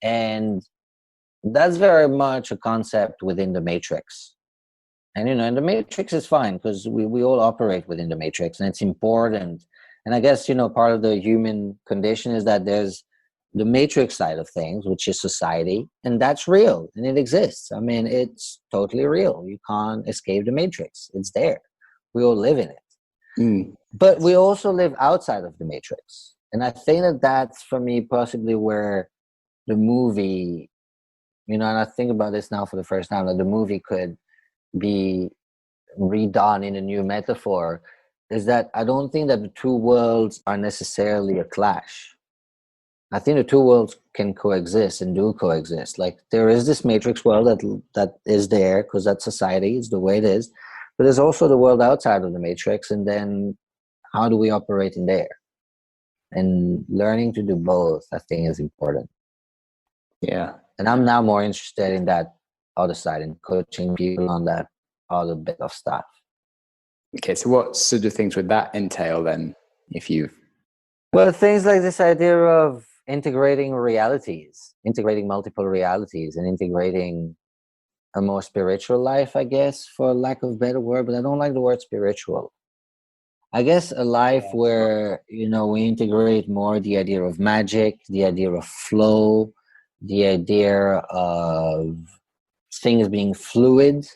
And that's very much a concept within the matrix. And the matrix is fine because we all operate within the matrix, and it's important. And I guess, part of the human condition is that there's the matrix side of things, which is society, and that's real and it exists. I mean, it's totally real. You can't escape the matrix. It's there. We all live in it.
mm,
But we also live outside of the matrix. And I think that that's, for me, possibly where the movie, and I think about this now for the first time, that the movie could be redone in a new metaphor, is that I don't think that the two worlds are necessarily a clash. I think the two worlds can coexist and do coexist. Like, there is this matrix world that is there because that's society, it's the way it is. But there's also the world outside of the matrix, and then how do we operate in there? And learning to do both, I think, is important.
yeah.
And I'm now more interested in that other side and coaching people on that other bit of stuff.
Okay, so what sort of things would that entail then? If you,
Well, things like this idea of integrating realities, integrating multiple realities, and integrating a more spiritual life, I guess, for lack of a better word, but I don't like the word spiritual. I guess a life where, we integrate more the idea of magic, the idea of flow, the idea of things being fluid,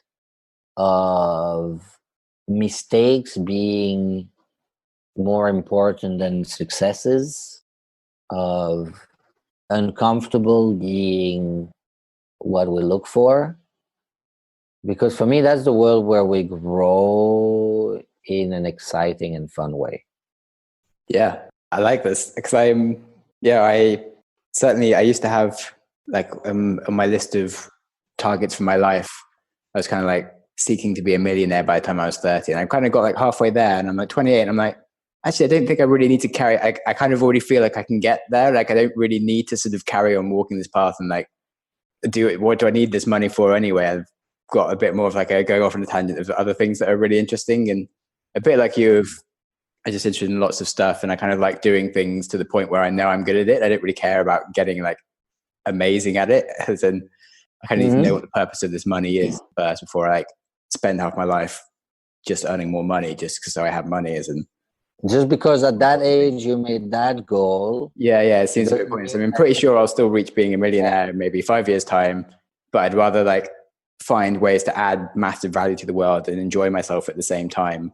of mistakes being more important than successes, of uncomfortable being what we look for. Because for me, that's the world where we grow in an exciting and fun way.
Yeah, I like this because I certainly, I used to have like on my list of targets for my life, I was kind of like seeking to be a millionaire by the time I was 30. And I kind of got like halfway there and I'm like 28 and I'm like, actually, I don't think I really need to carry, I kind of already feel like I can get there. Like I don't really need to sort of carry on walking this path and like do it. What do I need this money for anyway? I've got a bit more of like a going off on a tangent of other things that are really interesting and a bit like you. I just interested in lots of stuff and I kind of like doing things to the point where I know I'm good at it. I don't really care about getting like amazing at it. As in, I kind of need to know what the purpose of this money is first before I like spend half my life just earning more money just because I have money. As in,
Just because at that age you made that goal.
yeah, it seems a bit pointless. I mean, I'm pretty sure I'll still reach being a millionaire in maybe 5 years' time, but I'd rather like find ways to add massive value to the world and enjoy myself at the same time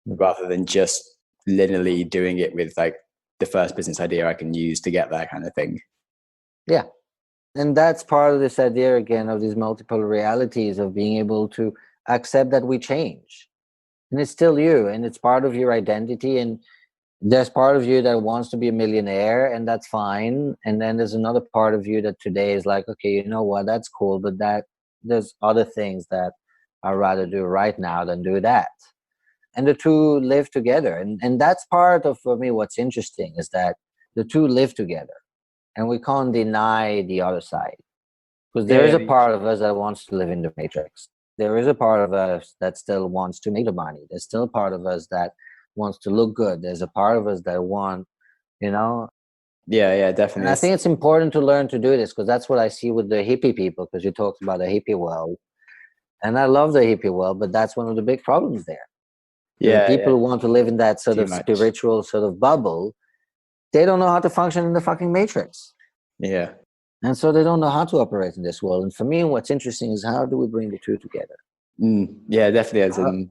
rather than just linearly doing it with like the first business idea I can use to get that kind of thing.
Yeah. And that's part of this idea again of these multiple realities of being able to accept that we change. And it's still you and it's part of your identity. And there's part of you that wants to be a millionaire and that's fine. And then there's another part of you that today is like, okay, you know what, that's cool, but that there's other things that I'd rather do right now than do that. And the two live together. And that's part of, for me, what's interesting is that the two live together and we can't deny the other side. Because there is a part of us that wants to live in the matrix. There is a part of us that still wants to make the money. There's still a part of us that wants to look good. There's a part of us that want, you know.
Yeah, definitely.
And I think it's important to learn to do this because that's what I see with the hippie people. Because you talked about the hippie world, and I love the hippie world, but that's one of the big problems there. The people who want to live in that sort of spiritual sort of bubble, they don't know how to function in the fucking matrix.
Yeah.
And so they don't know how to operate in this world. And for me, what's interesting is how do we bring the two together?
Yeah, definitely. As in,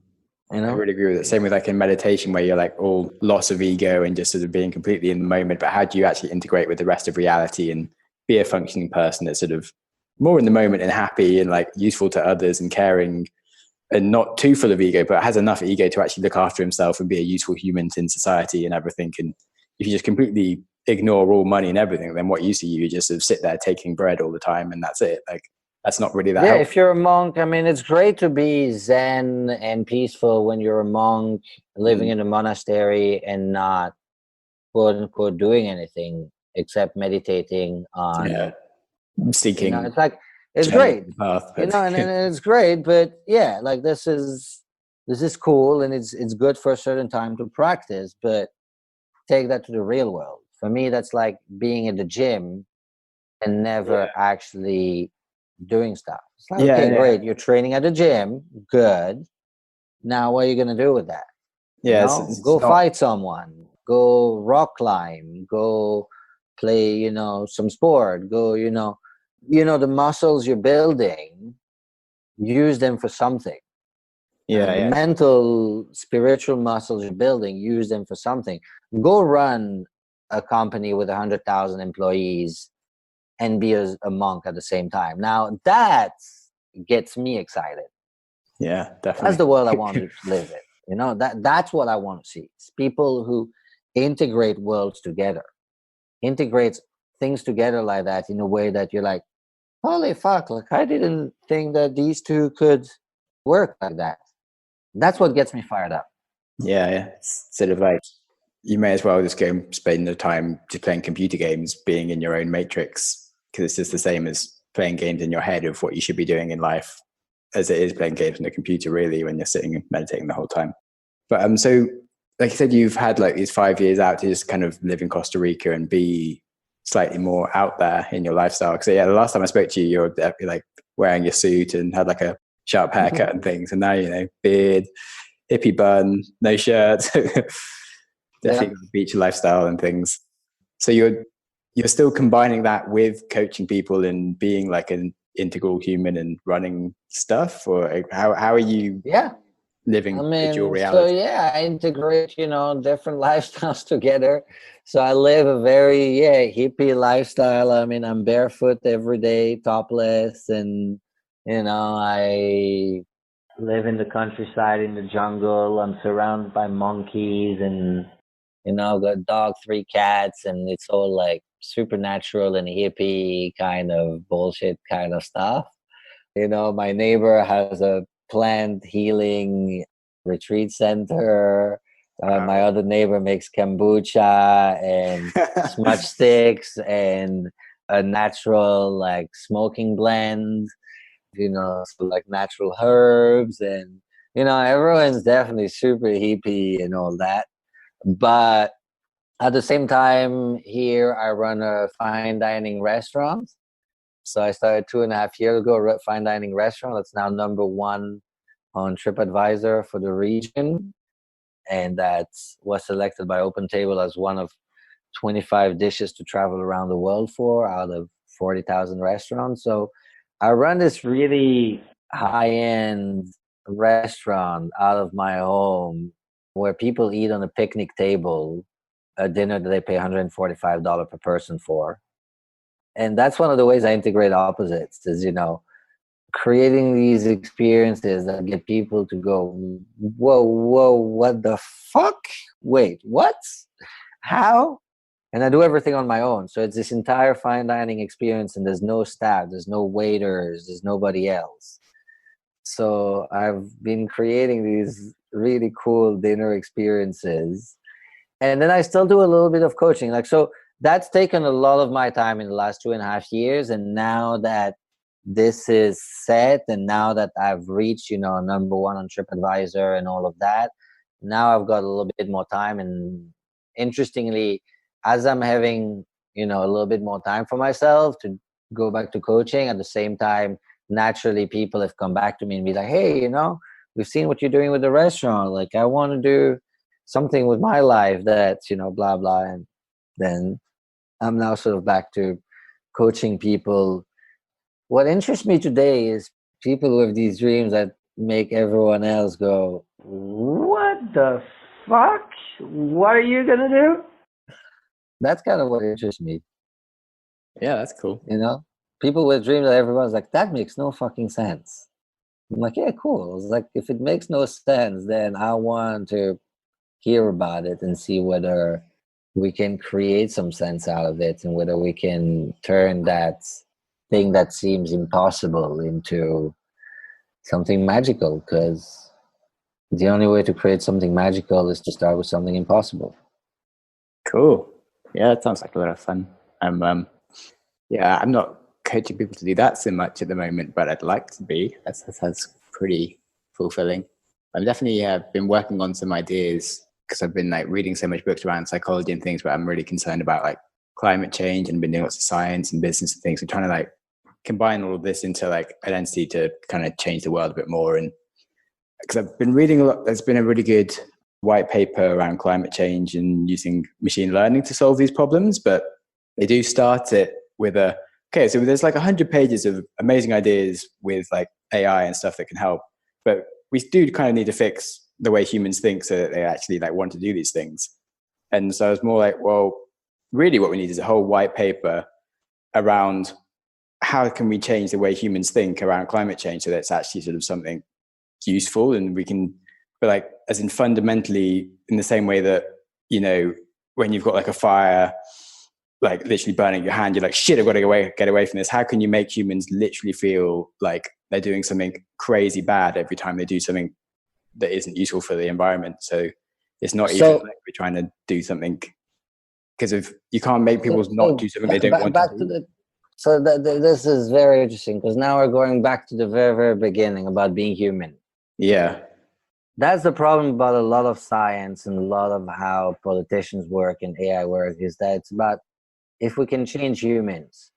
you know?
I really agree with it. Same with like in meditation where you're like all loss of ego and just sort of being completely in the moment. But how do you actually integrate with the rest of reality and be a functioning person that's sort of more in the moment and happy and like useful to others and caring and not too full of ego, but has enough ego to actually look after himself and be a useful human in society and everything. And if you just completely ignore all money and everything, then what use are you? You just sort of sit there taking bread all the time and that's it. Like that's not really that helpful.
If you're a monk, I mean, it's great to be zen and peaceful when you're a monk living in a monastery and not quote unquote doing anything except meditating on
seeking.
It's like it's great. And it's great, but yeah, like this is cool and it's good for a certain time to practice, but take that to the real world. For me, that's like being in the gym and never actually doing stuff. It's like, okay, great. You're training at the gym. Good. Now, what are you going to do with that? Go fight someone. Go rock climb. Go play, some sport. Go, the muscles you're building, use them for something. The mental, spiritual muscles you're building, use them for something. Go run a company with 100,000 employees and be a monk at the same time. Now that gets me excited.
Yeah, definitely.
That's the world I want to live in. That's what I want to see. It's people who integrate worlds together, integrates things together like that in a way that you're like, holy fuck, like I didn't think that these two could work like that. That's what gets me fired up.
Yeah. It's sort of like you may as well just go and spend the time just playing computer games, being in your own matrix, because it's just the same as playing games in your head of what you should be doing in life as it is playing games on the computer, really, when you're sitting and meditating the whole time. But so, like you said, you've had like these 5 years out to just kind of live in Costa Rica and be slightly more out there in your lifestyle. Because the last time I spoke to you, you were like wearing your suit and had like a sharp haircut and things. And now, beard, hippie bun, no shirt, definitely beach lifestyle and things. So you're still combining that with coaching people and being like an integral human and running stuff, or how are you
Yeah. I
living a dual
mean, so
reality?
yeah, I integrate, different lifestyles together. So I live a very, hippie lifestyle. I mean, I'm barefoot every day, topless, and, I live in the countryside, in the jungle. I'm surrounded by monkeys and, I've got a dog, 3 cats, and it's all like supernatural and hippie kind of bullshit kind of stuff. My neighbor has a plant healing retreat center. My
Wow.
other neighbor makes kombucha and smudge sticks and a natural like smoking blend, so like natural herbs and everyone's definitely super hippie and all that. But at the same time, here I run a fine dining restaurant. So I started 2.5 years ago, a fine dining restaurant that's now #1 on TripAdvisor for the region. And that was selected by Open Table as one of 25 dishes to travel around the world for out of 40,000 restaurants. So I run this really high-end restaurant out of my home where people eat on a picnic table, a dinner that they pay $145 per person for. And that's one of the ways I integrate opposites is, creating these experiences that get people to go, whoa, what the fuck? Wait, what? How? And I do everything on my own. So it's this entire fine dining experience, and there's no staff, there's no waiters, there's nobody else. So I've been creating these really cool dinner experiences. And then I still do a little bit of coaching. So that's taken a lot of my time in the last 2.5 years. And now that this is set, and now that I've reached, #1 on TripAdvisor and all of that, now I've got a little bit more time. And interestingly, as I'm having, a little bit more time for myself to go back to coaching, at the same time, naturally people have come back to me and be like, hey, we've seen what you're doing with the restaurant. Like, I want to do something with my life that's, blah, blah. And then I'm now sort of back to coaching people. What interests me today is people with these dreams that make everyone else go, what the fuck? What are you going to do? That's kind of what interests me.
Yeah, that's cool.
People with dreams that everyone's like, that makes no fucking sense. I'm like, yeah, cool. It's like, if it makes no sense, then I want to hear about it and see whether we can create some sense out of it, and whether we can turn that thing that seems impossible into something magical, because the only way to create something magical is to start with something impossible.
Cool. Yeah, that sounds like a lot of fun. I'm not coaching people to do that so much at the moment, but I'd like to be. That sounds pretty fulfilling. I've definitely been working on some ideas because I've been like reading so much books around psychology and things, but I'm really concerned about like climate change and been doing lots of science and business and things. I'm trying to like combine all of this into like an entity to kind of change the world a bit more. And because I've been reading a lot, there's been a really good white paper around climate change and using machine learning to solve these problems, but they do start it with so there's like 100 pages of amazing ideas with like AI and stuff that can help, but we do kind of need to fix the way humans think so that they actually like want to do these things. And so I was more like, well, really what we need is a whole white paper around how can we change the way humans think around climate change so that it's actually sort of something useful, and we can, but like as in fundamentally in the same way that, when you've got like a fire like literally burning your hand, you're like, shit, I've got to get away from this. How can you make humans literally feel like they're doing something crazy bad every time they do something that isn't useful for the environment? So it's not even like we're trying to do something, because if you can't make people not do something they don't want to do.
This is very interesting, because now we're going back to the very, very beginning about being human.
Yeah.
That's the problem about a lot of science and a lot of how politicians work and AI work, is that it's about if we can change humans.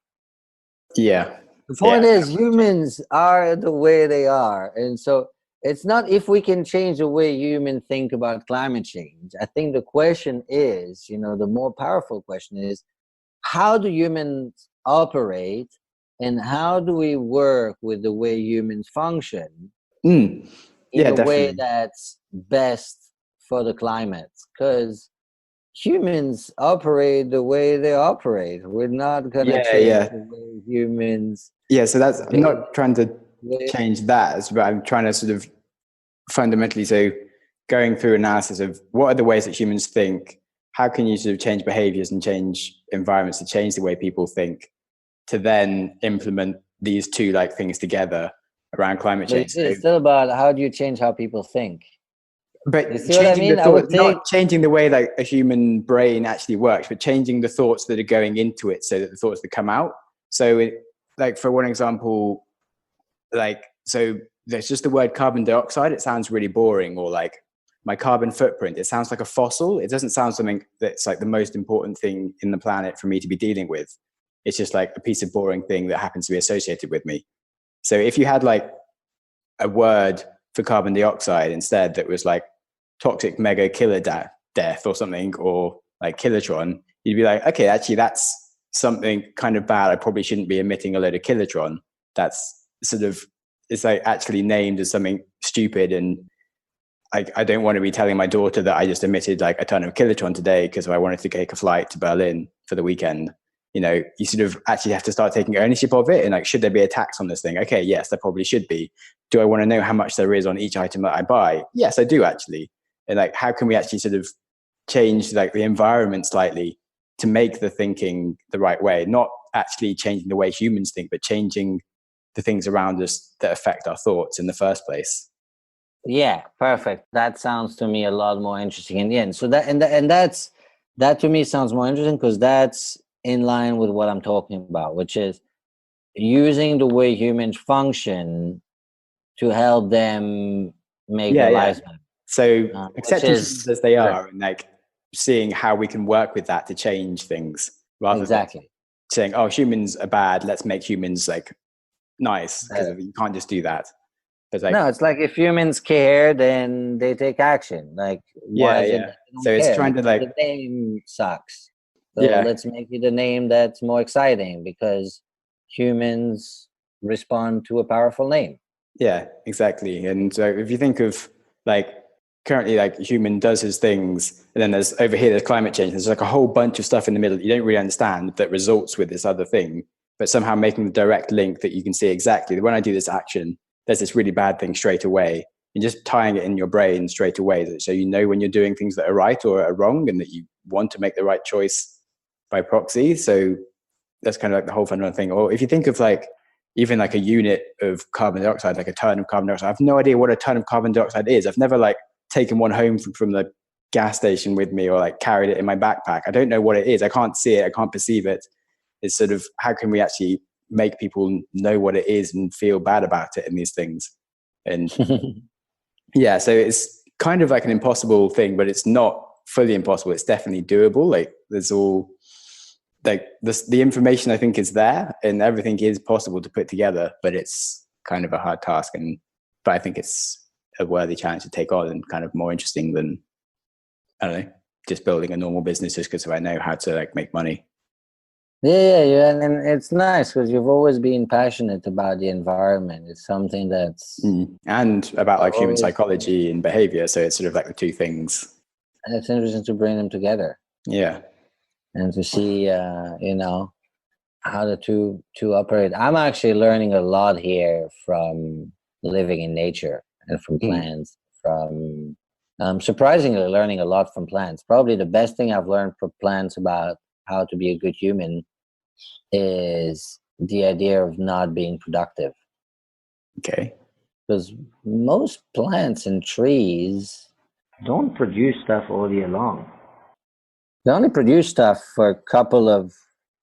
Yeah.
The point is, humans are the way they are. And so it's not if we can change the way humans think about climate change. I think the question is, the more powerful question is, how do humans operate and how do we work with the way humans function
Mm.
in
Yeah,
a way
definitely.
that's best for the climate? Because humans operate the way they operate. We're not gonna
Yeah,
change
yeah.
the way humans
Yeah, so that's, I'm
behave.
not trying to change that, but I'm trying to sort of fundamentally, so going through analysis of what are the ways that humans think, how can you sort of change behaviors and change environments to change the way people think, to then implement these two like things together around climate
But
change.
you see,
So,
it's still about how do you change how people think. You
but
see what I
changing the
mean? I
thought,
would take
not changing the way like a human brain actually works, but changing the thoughts that are going into it so that the thoughts that come out. So it, like for one example, like, so there's just the word carbon dioxide. It sounds really boring, or like my carbon footprint. It sounds like a fossil. It doesn't sound something that's like the most important thing in the planet for me to be dealing with. It's just like a piece of boring thing that happens to be associated with me. So if you had like a word for carbon dioxide instead that was like toxic mega killer death or something, or like kilotron, you'd be like, okay, actually that's something kind of bad. I probably shouldn't be emitting a load of kilotron. That's sort of, it's like actually named as something stupid, and I don't want to be telling my daughter that I just emitted like a ton of kilotron today because I wanted to take a flight to Berlin for the weekend. You know, you sort of actually have to start taking ownership of it, and like, should there be a tax on this thing? Okay, yes, there probably should be. Do I want to know how much there is on each item that I buy? Yes, I do actually. And like, how can we actually sort of change like the environment slightly to make the thinking the right way? Not actually changing the way humans think, but changing the things around us that affect our thoughts in the first place.
Yeah, perfect. That sounds to me a lot more interesting in the end. So that to me sounds more interesting because that's in line with what I'm talking about, which is using the way humans function to help them make
Yeah,
their
yeah.
lives better.
So
Which
accepting things
is
as they
great.
are, and like seeing how we can work with that to change things, rather than
Exactly.
saying, "Oh, humans are bad. Let's make humans like nice," because
Better.
you can't just do that. But like,
No, it's like if humans care, then they take action. Like, why
yeah,
is it
yeah.
that they
So
don't
it's
care?
trying to
Because
like,
the name sucks. So
yeah,
let's make it a name that's more exciting because humans respond to a powerful name.
yeah, exactly. And so if you think of like currently, like human does his things, and then there's over here there's climate change. There's like a whole bunch of stuff in the middle that you don't really understand that results with this other thing, but somehow making the direct link that you can see exactly when I do this action, there's this really bad thing straight away, and just tying it in your brain straight away, so you know when you're doing things that are right or are wrong, and that you want to make the right choice by proxy. So that's kind of like the whole fundamental thing. Or if you think of like even like a unit of carbon dioxide, like a ton of carbon dioxide, I have no idea what a ton of carbon dioxide is. I've never like taken one home from the gas station with me, or like carried it in my backpack. I don't know what it is. I can't see it. I can't perceive it. It's sort of, how can we actually make people know what it is and feel bad about it in these things? And yeah, so it's kind of like an impossible thing, but it's not fully impossible. It's definitely doable. Like there's all like the information I think is there, and everything is possible to put together, but it's kind of a hard task. And but I think it's a worthy challenge to take on, and kind of more interesting than, I don't know, just building a normal business just because I know how to like make money.
Yeah, and it's nice because you've always been passionate about the environment. It's something that's
And about like human
always,
psychology and behavior, so it's sort of like the two things.
and it's interesting to bring them together
Yeah.
and to see, how the two operate. I'm actually learning a lot here from living in nature and from
Mm.
plants. From surprisingly learning a lot from plants. Probably the best thing I've learned from plants about how to be a good human is the idea of not being productive.
Okay.
Because most plants and trees don't produce stuff all year long. They only produce stuff for a couple of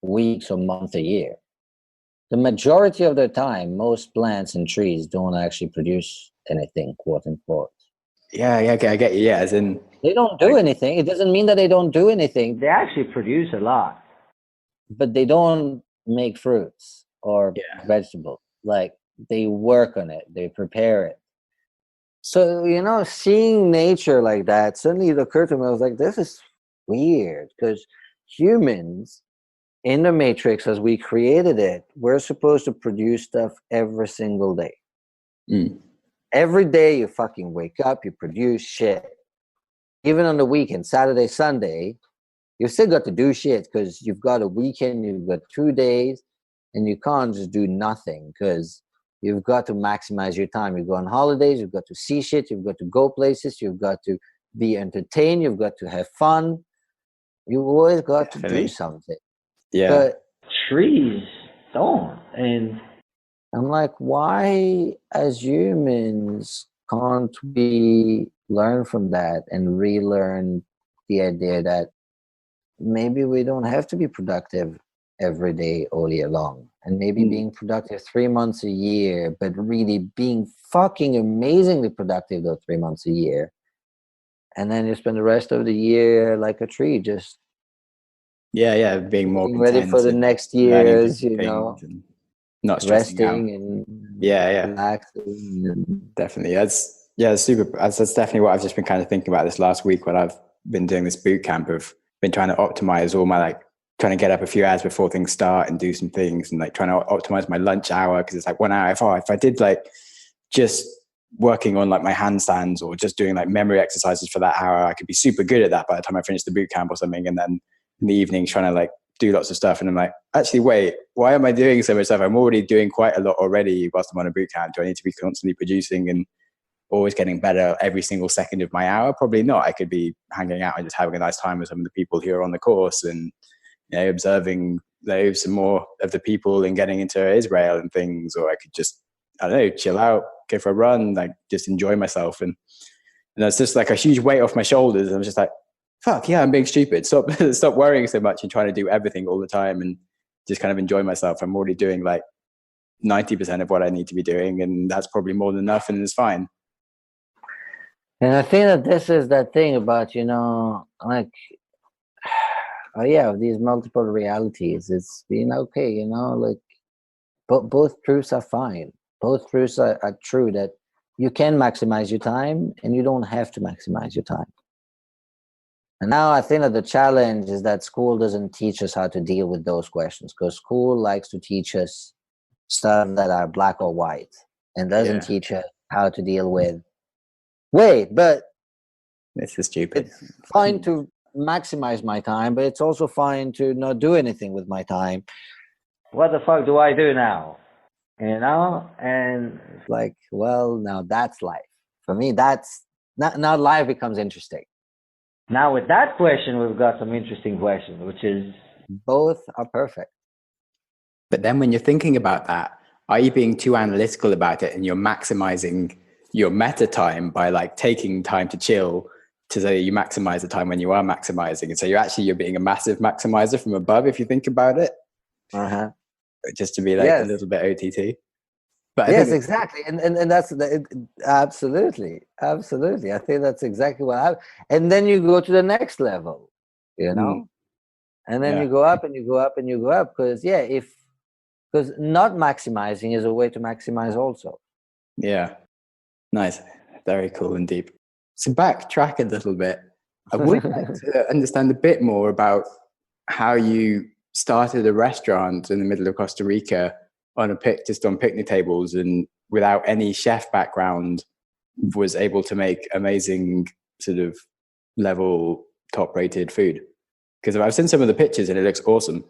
weeks or months a year. The majority of the time, most plants and trees don't actually produce anything, quote unquote.
Yeah, yeah, okay, I get you. Yeah, as in
They don't do
like,
anything. It doesn't mean that they don't do anything. They actually produce a lot, but they don't make fruits or
yeah.
vegetables. Like they work on it, they prepare it. So, seeing nature like that, suddenly it occurred to me, I was like, this is weird because humans in the matrix as we created it, we're supposed to produce stuff every single day. Every day you fucking wake up, you produce shit. Even on the weekend, Saturday, Sunday, you've still got to do shit because you've got a weekend, you've got 2 days, and you can't just do nothing because you've got to maximize your time. You go on holidays, you've got to see shit, you've got to go places, you've got to be entertained, you've got to have fun. You've always got to do something.
Yeah.
But
trees don't. And
I'm like, why as humans can't we learn from that and relearn the idea that maybe we don't have to be productive every day all year long, and maybe being productive 3 months a year, but really being fucking amazingly productive those 3 months a year, and then you spend the rest of the year like a tree, just
being more
being ready for the next years, you know,
not stressing
resting
out.
and relaxing. And
definitely. That's super. That's definitely what I've just been kind of thinking about this last week when I've been doing this boot camp of been trying to optimize all my trying to get up a few hours before things start and do some things, and trying to optimize my lunch hour because it's 1 hour. If I did just working on my handstands or just doing memory exercises for that hour, I could be super good at that by the time I finish the boot camp or something. And then in the evenings trying to do lots of stuff, and I'm actually, wait, why am I doing so much stuff? I'm already doing quite a lot already whilst I'm on a boot camp. Do I need to be constantly producing and always getting better every single second of my hour? Probably not. I could be hanging out and just having a nice time with some of the people who are on the course, and observing some more of the people and getting into Israel and things. Or I could just, I don't know, chill out, go for a run, just enjoy myself. And that's just a huge weight off my shoulders. I'm just fuck yeah, I'm being stupid. Stop worrying so much and trying to do everything all the time and just kind of enjoy myself. I'm already doing 90% of what I need to be doing, and that's probably more than enough, and it's fine.
And I think that this is that thing about, these multiple realities. It's being okay, both truths are fine. Both truths are true, that you can maximize your time and you don't have to maximize your time. And now I think that the challenge is that school doesn't teach us how to deal with those questions, because school likes to teach us stuff that are black or white and doesn't teach us how to deal with, but
this is stupid.
It's fine to maximize my time, but it's also fine to not do anything with my time.
What the fuck do I do now? And
it's now that's life. For me, that's now life becomes interesting.
Now with that question, we've got some interesting questions, which is,
both are perfect.
But then when you're thinking about that, are you being too analytical about it and you're maximizing your meta time by taking time to chill, to say you maximize the time when you are maximizing? And so you're being a massive maximizer from above, if you think about it. Just to be a little bit OTT. But
yes, exactly. And that's absolutely. I think that's exactly what and then you go to the next level, and then you go up and you go up and you go up, because not maximizing is a way to maximize also.
Yeah. Nice. Very cool and deep. So backtrack a little bit. I would like to understand a bit more about how you started a restaurant in the middle of Costa Rica just on picnic tables, and without any chef background was able to make amazing sort of level top rated food. Because I've seen some of the pictures and it looks awesome.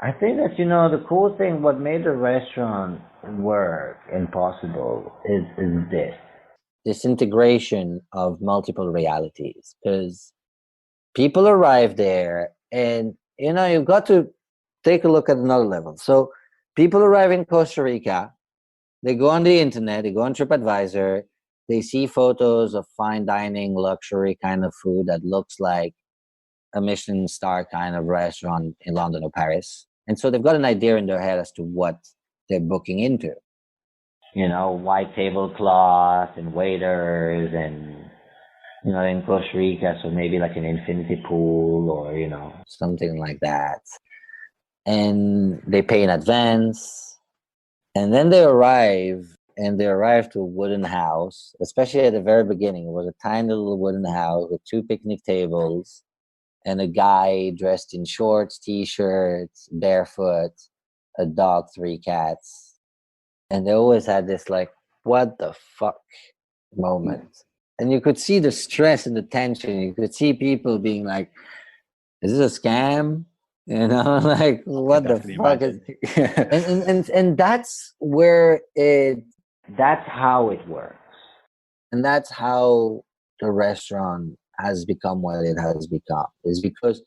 I think that, the cool thing, what made the restaurant work and possible is
this integration of multiple realities, because people arrive there and, you've got to take a look at another level. So people arrive in Costa Rica, they go on the internet, they go on TripAdvisor, they see photos of fine dining, luxury kind of food that looks like a Michelin star kind of restaurant in London or Paris. And so they've got an idea in their head as to what they're booking into.
White tablecloth and waiters and, in Costa Rica, so maybe an infinity pool or,
something like that. And they pay in advance. And then they arrive to a wooden house, especially at the very beginning. It was a tiny little wooden house with 2 picnic tables. and a guy dressed in shorts, t-shirts, barefoot, a dog, 3 cats. And they always had this like, what the fuck moment. And you could see the stress and the tension. You could see people being like, is this a scam? You know, like what the fuck is and that's where
that's how it works.
And that's how the restaurant has become what it has become, is because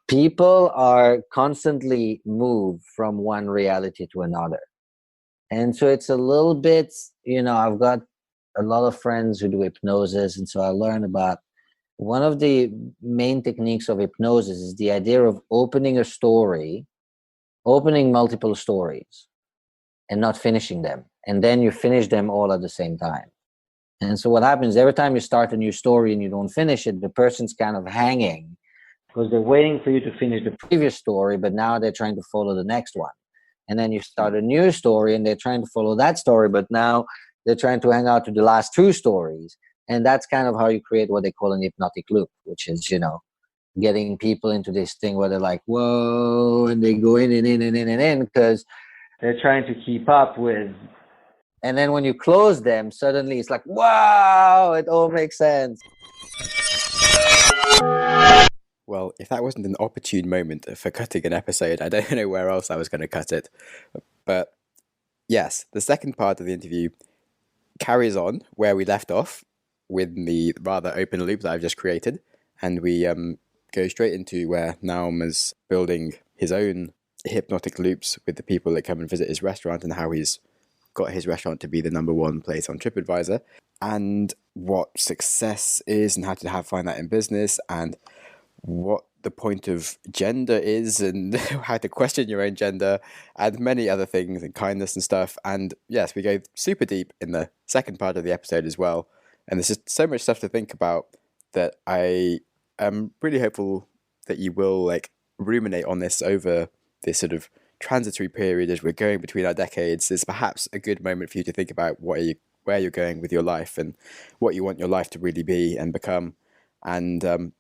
people are constantly moved from one reality to another. And so it's a little bit, I've got a lot of friends who do hypnosis. And so I learned about one of the main techniques of hypnosis is the idea of opening multiple stories and not finishing them. And then you finish them all at the same time. And so what happens every time you start a new story and you don't finish it, the person's kind of hanging
because they're waiting for you to finish the
previous story, but now they're trying to follow the next one. And then you start a new story and they're trying to follow that story, but now they're trying to hang out to the last 2 stories. And that's kind of how you create what they call an hypnotic loop, which is, getting people into this thing where they're like, whoa, and they go in because
they're trying to keep up with.
And then when you close them, suddenly it's like, wow, it all makes sense.
Well, if that wasn't an opportune moment for cutting an episode, I don't know where else I was going to cut it. But yes, the second part of the interview carries on where we left off with the rather open loop that I've just created. And we go straight into where Noam is building his own hypnotic loops with the people that come and visit his restaurant and how he's got his restaurant to be the #1 place on TripAdvisor, and what success is and how to find that in business, and what the point of gender is and how to question your own gender, and many other things, and kindness and stuff. And yes, we go super deep in the second part of the episode as well. And there's just so much stuff to think about that I am really hopeful that you will ruminate on this over this sort of transitory period as we're going between our decades. Is perhaps a good moment for you to think about where you're going with your life and what you want your life to really be and become. And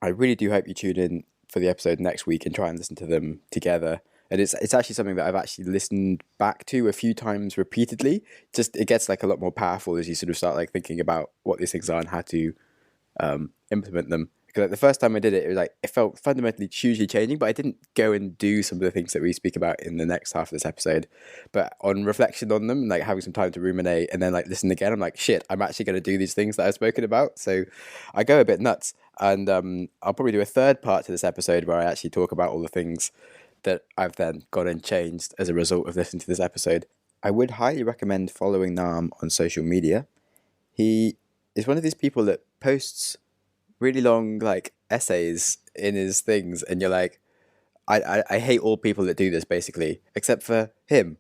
I really do hope you tune in for the episode next week and try and listen to them together. And it's actually something that I've actually listened back to a few times repeatedly. Just it gets a lot more powerful as you sort of start thinking about what these things are and how to implement them. Because the first time I did it, it was it felt fundamentally hugely changing, but I didn't go and do some of the things that we speak about in the next half of this episode. But on reflection on them, having some time to ruminate and then listen again, I'm like, shit, I'm actually going to do these things that I've spoken about. So I go a bit nuts. And I'll probably do a third part to this episode where I actually talk about all the things that I've then gone and changed as a result of listening to this episode. I would highly recommend following Noam on social media. He is one of these people that posts really long essays in his things, and you're like, I hate all people that do this basically, except for him,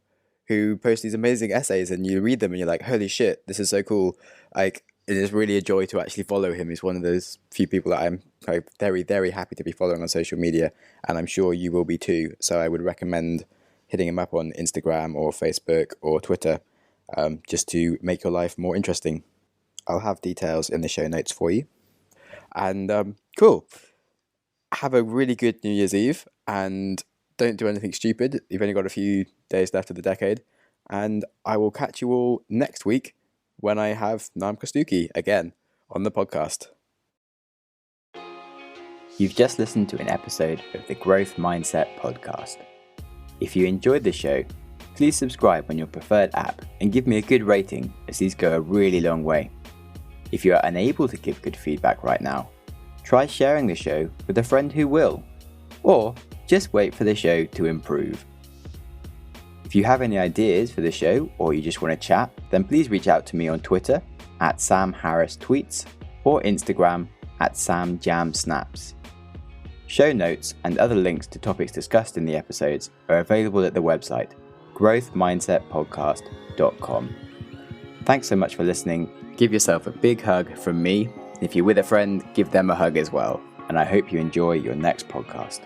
who posts these amazing essays, and you read them and you're like, holy shit, this is so cool. It is really a joy to actually follow him. He's one of those few people that I'm very, very happy to be following on social media, and I'm sure you will be too. So I would recommend hitting him up on Instagram or Facebook or Twitter, just to make your life more interesting. I'll have details in the show notes for you. And cool. Have a really good New Year's Eve, and don't do anything stupid. You've only got a few days left of the decade. And I will catch you all next week when I have Noam Kostuki again on the podcast.
You've just listened to an episode of the Growth Mindset podcast. If you enjoyed the show, please subscribe on your preferred app and give me a good rating, as these go a really long way. If you are unable to give good feedback right now, try sharing the show with a friend who will, or just wait for the show to improve. If you have any ideas for the show, or you just want to chat, then please reach out to me on Twitter @SamHarrisTweets or Instagram @SamJamSnaps. Show notes and other links to topics discussed in the episodes are available at the website growthmindsetpodcast.com. Thanks so much for listening. Give yourself a big hug from me. If you're with a friend, give them a hug as well. And I hope you enjoy your next podcast.